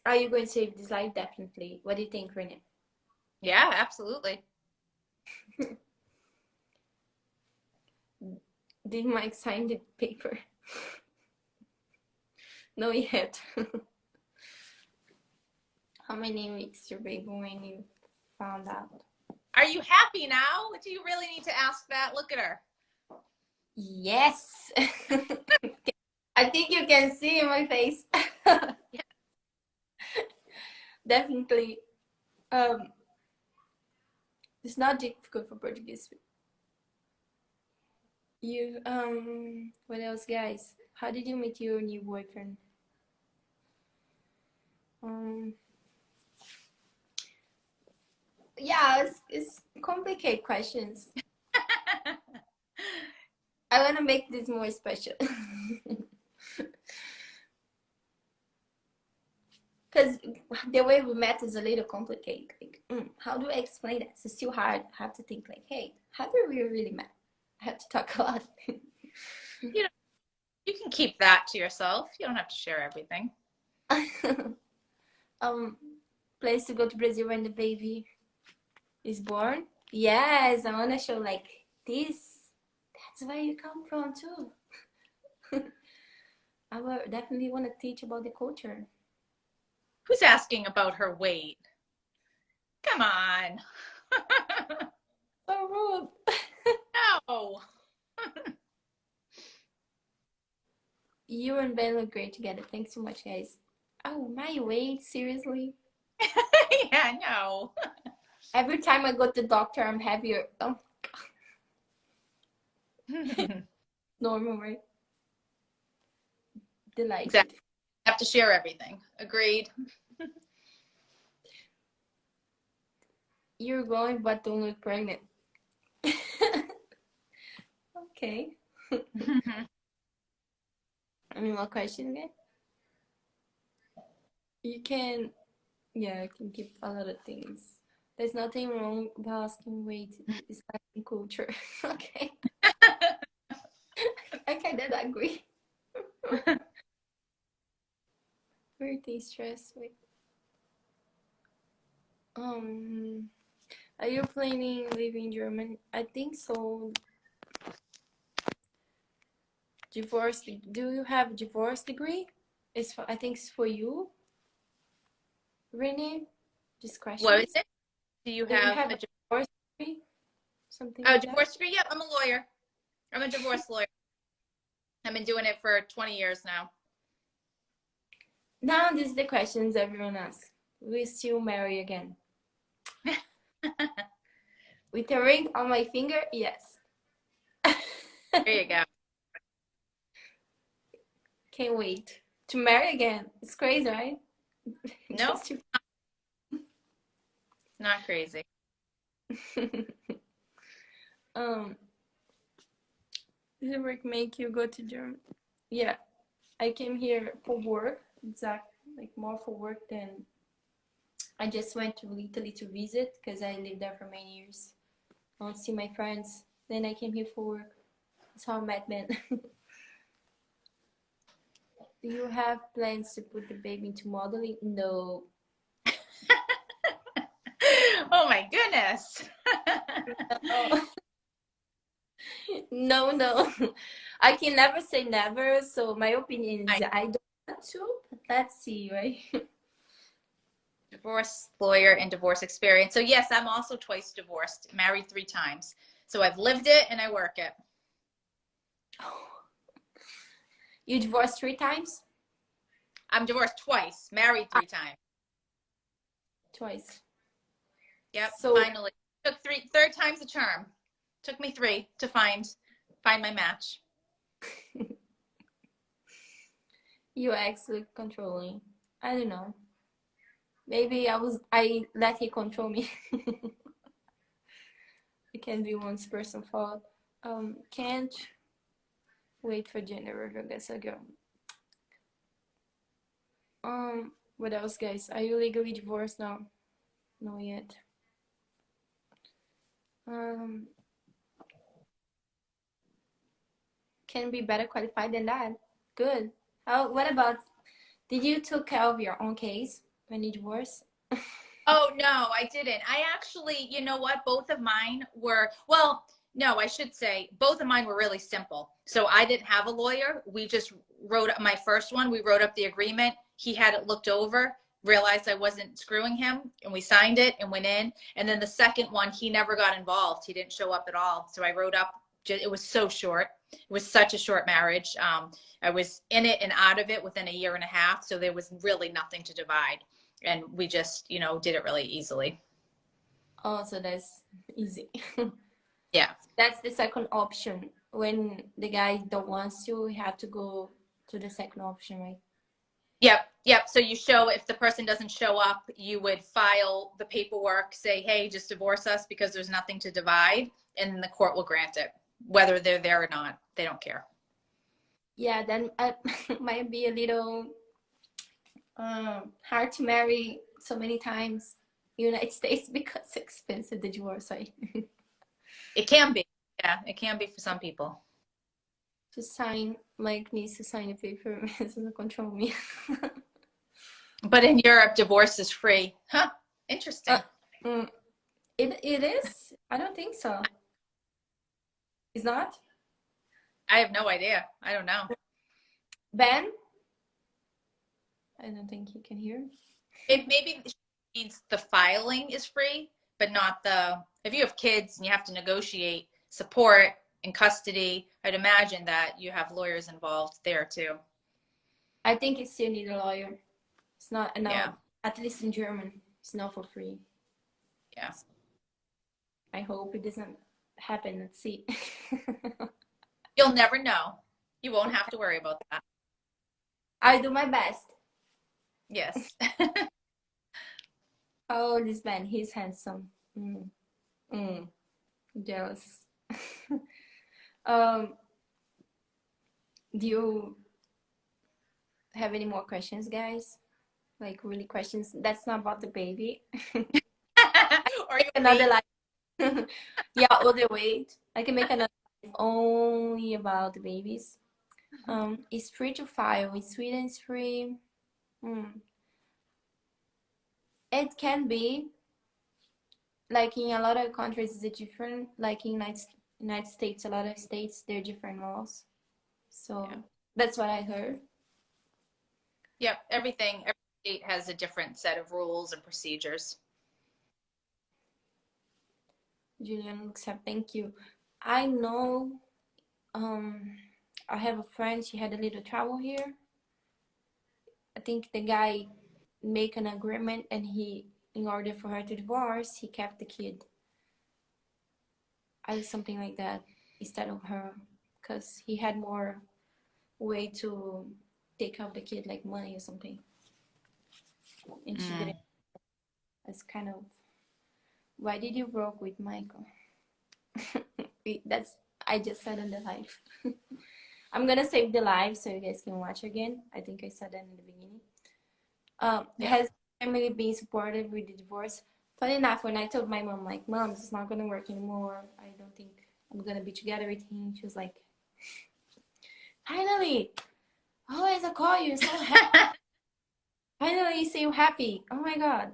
Are you going to save this life? Definitely. What do you think, Renee? Yeah, absolutely. Did Mike sign the paper? No yet. How many weeks your baby when you found out? Are you happy now? Do you really need to ask that? Look at her. Yes. I think you can see in my face. Yeah. Definitely. It's not difficult for Portuguese. What else, guys? How did you meet your new boyfriend? Yeah, it's complicated questions. I want to make this more special. Because the way we met is a little complicated. Like, how do I explain that? It's still hard. I have to think like, hey, how did we really met? I have to talk a lot. You know, you can keep that to yourself. You don't have to share everything. Place to go to Brazil when the baby is born. Yes, I want to show like this. That's where you come from too. I will definitely want to teach about the culture. Who's asking about her weight? Come on. So rude. No. You and Ben look great together. Thanks so much, guys. Oh, my weight? Seriously? Yeah, no. Every time I go to the doctor, I'm heavier. Oh, normal, right? Delighted. Exactly. Have to share everything. Agreed. You're going, but don't look pregnant. Okay. Any more questions again? You can, yeah, I can keep a lot of things. There's nothing wrong about asking weight. It's like in culture. Okay. I kind of agree. Birthday stress. Wait. Are you planning living in Germany? I think so. Divorce. Do you have a divorce degree? It's for, I think it's for you, Renee. Just What is questions. it? Do you Do you have have a a divorce degree? Something oh, like that? divorce degree? Yep, I'm a lawyer. I'm a divorce lawyer. I've been doing it for 20 years now. Now this is the questions everyone asks. We still marry again? With a ring on my finger? Yes. There you go. Can't wait to marry again. It's crazy, right? Nope, not crazy. um, does it work make you go to Germany? Yeah, I came here for work. Exactly, like more for work than I just went to Italy to visit because I lived there for many years. I want to see my friends. Then I came here for work. That's how I met Ben. Do you have plans to put the baby into modeling? No. Oh my goodness. Oh. No, no. I can never say never. So my opinion is I don't want to. But let's see, right? Divorce lawyer and divorce experience. So yes, I'm also twice divorced, married 3 times. So I've lived it and I work it. You divorced 3 times? I'm divorced twice, married 3 times. Twice. Yep, So finally. Took third time's a charm. Took me 3 to find my match. you actually controlling. I don't know. Maybe I let he control me. It can be one person's fault. Can't wait for gender reveal. Guess a girl. What else, guys? Are you legally divorced now? No yet. can be better qualified than that. Good. What about, did you took care of your own case when you divorced? Oh, no, I didn't. I actually, you know what? Both of mine were, well, no, I should say both of mine were really simple. So I didn't have a lawyer. We just wrote up my first one. We wrote up the agreement. He had it looked over, realized I wasn't screwing him, and we signed it and went in. And then the second one, he never got involved. He didn't show up at all. So I wrote up, it was so short. It was such a short marriage. I was in it and out of it within a year and a half. So there was really nothing to divide. And we just, you know, did it really easily. Oh, so that's easy. Yeah. That's the second option. When the guy don't wants you, we have to go to the second option, right? Yep. So you show, if the person doesn't show up, you would file the paperwork, say, hey, just divorce us because there's nothing to divide, and then the court will grant it, whether they're there or not. They don't care. Yeah, then might be a little hard to marry so many times in the United States because it's expensive, the divorce, right? It can be. Yeah, it can be for some people. To sign, Mike needs to sign a paper. It doesn't control me. But in Europe, divorce is free. Huh? Interesting. It is? I don't think so. It's not? I have no idea. I don't know. Ben? I don't think he can hear. It maybe means the filing is free, but not the, if you have kids and you have to negotiate support and custody, I'd imagine that you have lawyers involved there too. I think you still need a lawyer. It's not, no, Yeah. at least in German, it's not for free. Yeah. I hope it doesn't happen. Let's see. You'll never know. You won't have to worry about that. I do my best. Yes. Oh, this man, he's handsome. Jealous. Do you have any more questions, guys? Like really questions? That's not about the baby. Or you Another life. Yeah, or the weight. I can make another life only about the babies. It's free to file. In Sweden, it's free. It can be. Like in a lot of countries, it's different. Like in United States, a lot of states, they're different laws. So yeah. That's what I heard. Yep, every state has a different set of rules and procedures. Juliana looks up, thank you. I know, I have a friend, she had a little trouble here. I think the guy make an agreement and in order for her to divorce, he kept the kid. I something like that instead of her, because he had more way to take care of the kid, like money or something. And she didn't. It's kind of, why did you broke with Michael? That's, I just said in the live. I'm gonna save the live so you guys can watch again. I think I said that in the beginning. Has family been supportive with the divorce? Funny enough, when I told my mom, like, Mom, this is not gonna work anymore. I don't think I'm gonna be together with him. She was like, finally, always I call you so happy. Finally, you seem happy. Oh my God.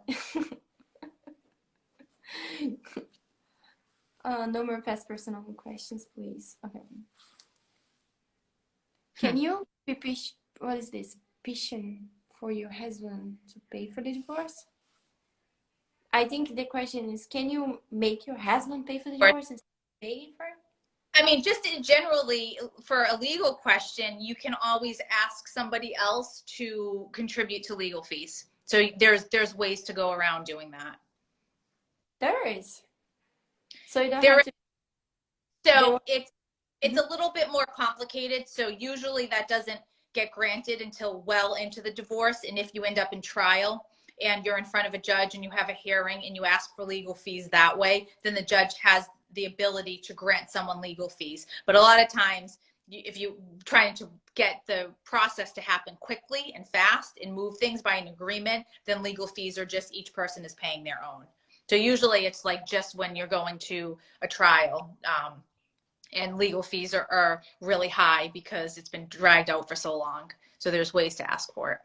No more past personal questions, please. Okay. Can you what is this? Petition for your husband to pay for the divorce? I think the question is, can you make your husband pay for the divorce instead of paying for it? I mean, just generally, for a legal question, you can always ask somebody else to contribute to legal fees. So there's ways to go around doing that. There is. So you don't have to. So it's a little bit more complicated. So usually that doesn't get granted until well into the divorce. And if you end up in trial and you're in front of a judge and you have a hearing and you ask for legal fees that way, then the judge has the ability to grant someone legal fees. But a lot of times, if you're trying to get the process to happen quickly and fast and move things by an agreement, then legal fees are just each person is paying their own. So usually it's like just when you're going to a trial, and legal fees are really high because it's been dragged out for so long. So there's ways to ask for it.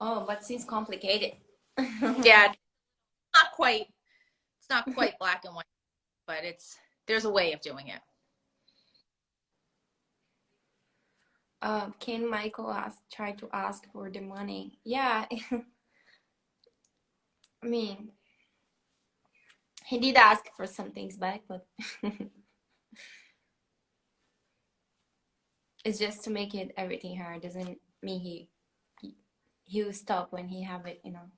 Oh, but seems complicated. Yeah, not quite. It's not quite black and white, but there's a way of doing it. Can Michael try to ask for the money? Yeah, I mean, he did ask for some things back, but it's just to make it everything hard. Doesn't mean he will stop when he have it, you know.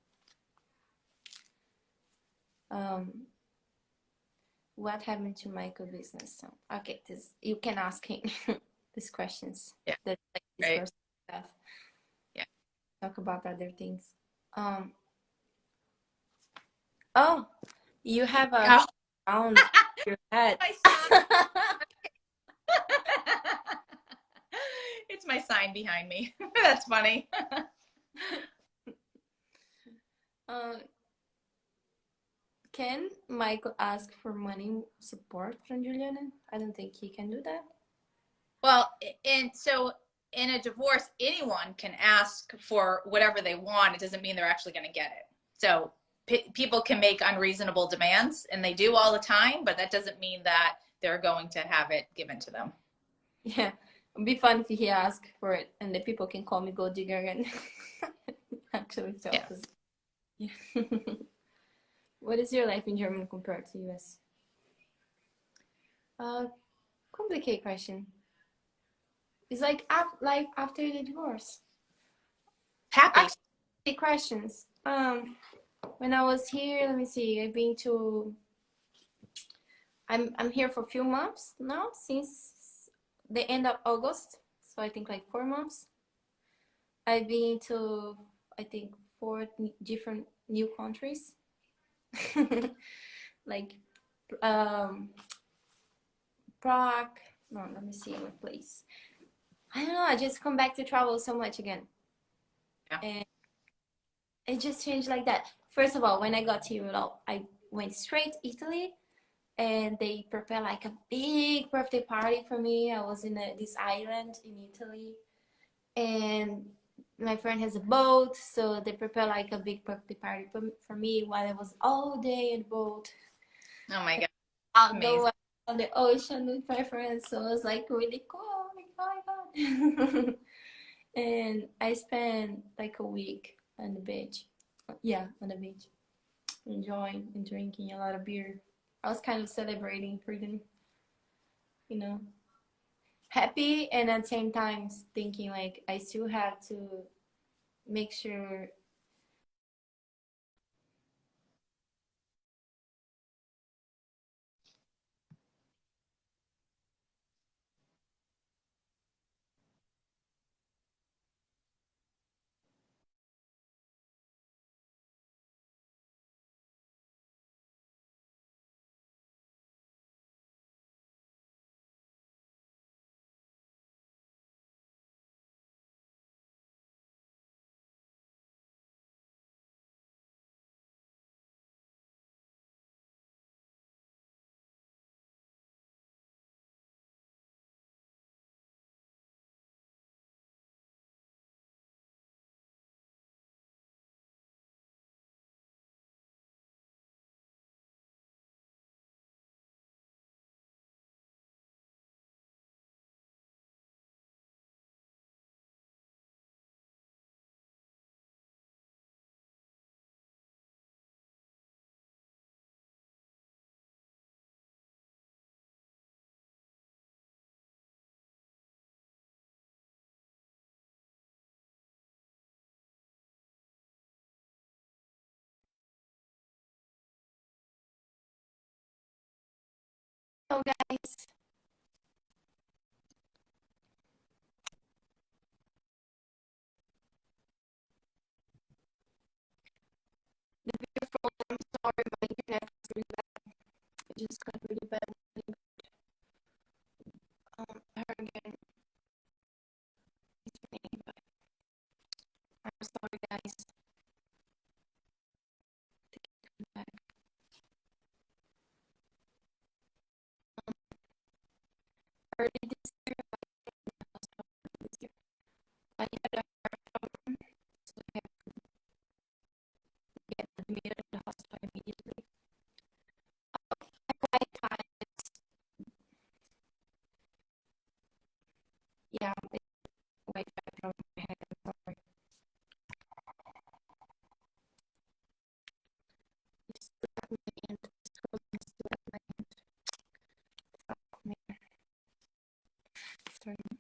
What happened to Michael business? So, okay, this you can ask him these questions. Yeah. That like this Right. person stuff. Yeah. Talk about other things. Um. Oh, you have a Oh, round your head. my sign. It's my sign behind me. That's funny. uh, can Michael ask for money support from Juliana? I don't think he can do that. Well, and so in a divorce, anyone can ask for whatever they want. It doesn't mean they're actually going to get it. So people can make unreasonable demands, and they do all the time, but that doesn't mean that they're going to have it given to them. Yeah, it'd be fun if he asked for it, and the people can call me gold digger and actually tell Yeah. us. Yeah. What is your life in Germany compared to US? Uh, complicated question. It's like life after the divorce. Happy. Actually, the questions. When I was here, let me see. I've been to. I'm here for a few months now, since the end of August. So I think like 4 months. I've been to, I think, four different new countries. Like Prague. No, let me see what place. I don't know. I just come back to travel so much again, Yeah. and it just changed like that. First of all, when I got to Europe, I went straight to Italy, and they prepared like a big birthday party for me. I was in this island in Italy, and my friend has a boat, so they prepared like a big birthday party for me while I was all day in the boat. Oh my God. Amazing. Outdoor on the ocean with my friends, so it was like really cool. Oh my god! And I spent like a week on the beach. Yeah, on the beach, enjoying and drinking a lot of beer. I was kind of celebrating freedom, you know, happy, and at the same time thinking like I still have to make sure. Oh, guys, I'm sorry, my internet was really bad. It just got really bad. Her again, it's me, but I'm sorry, guys. Back. Sorry.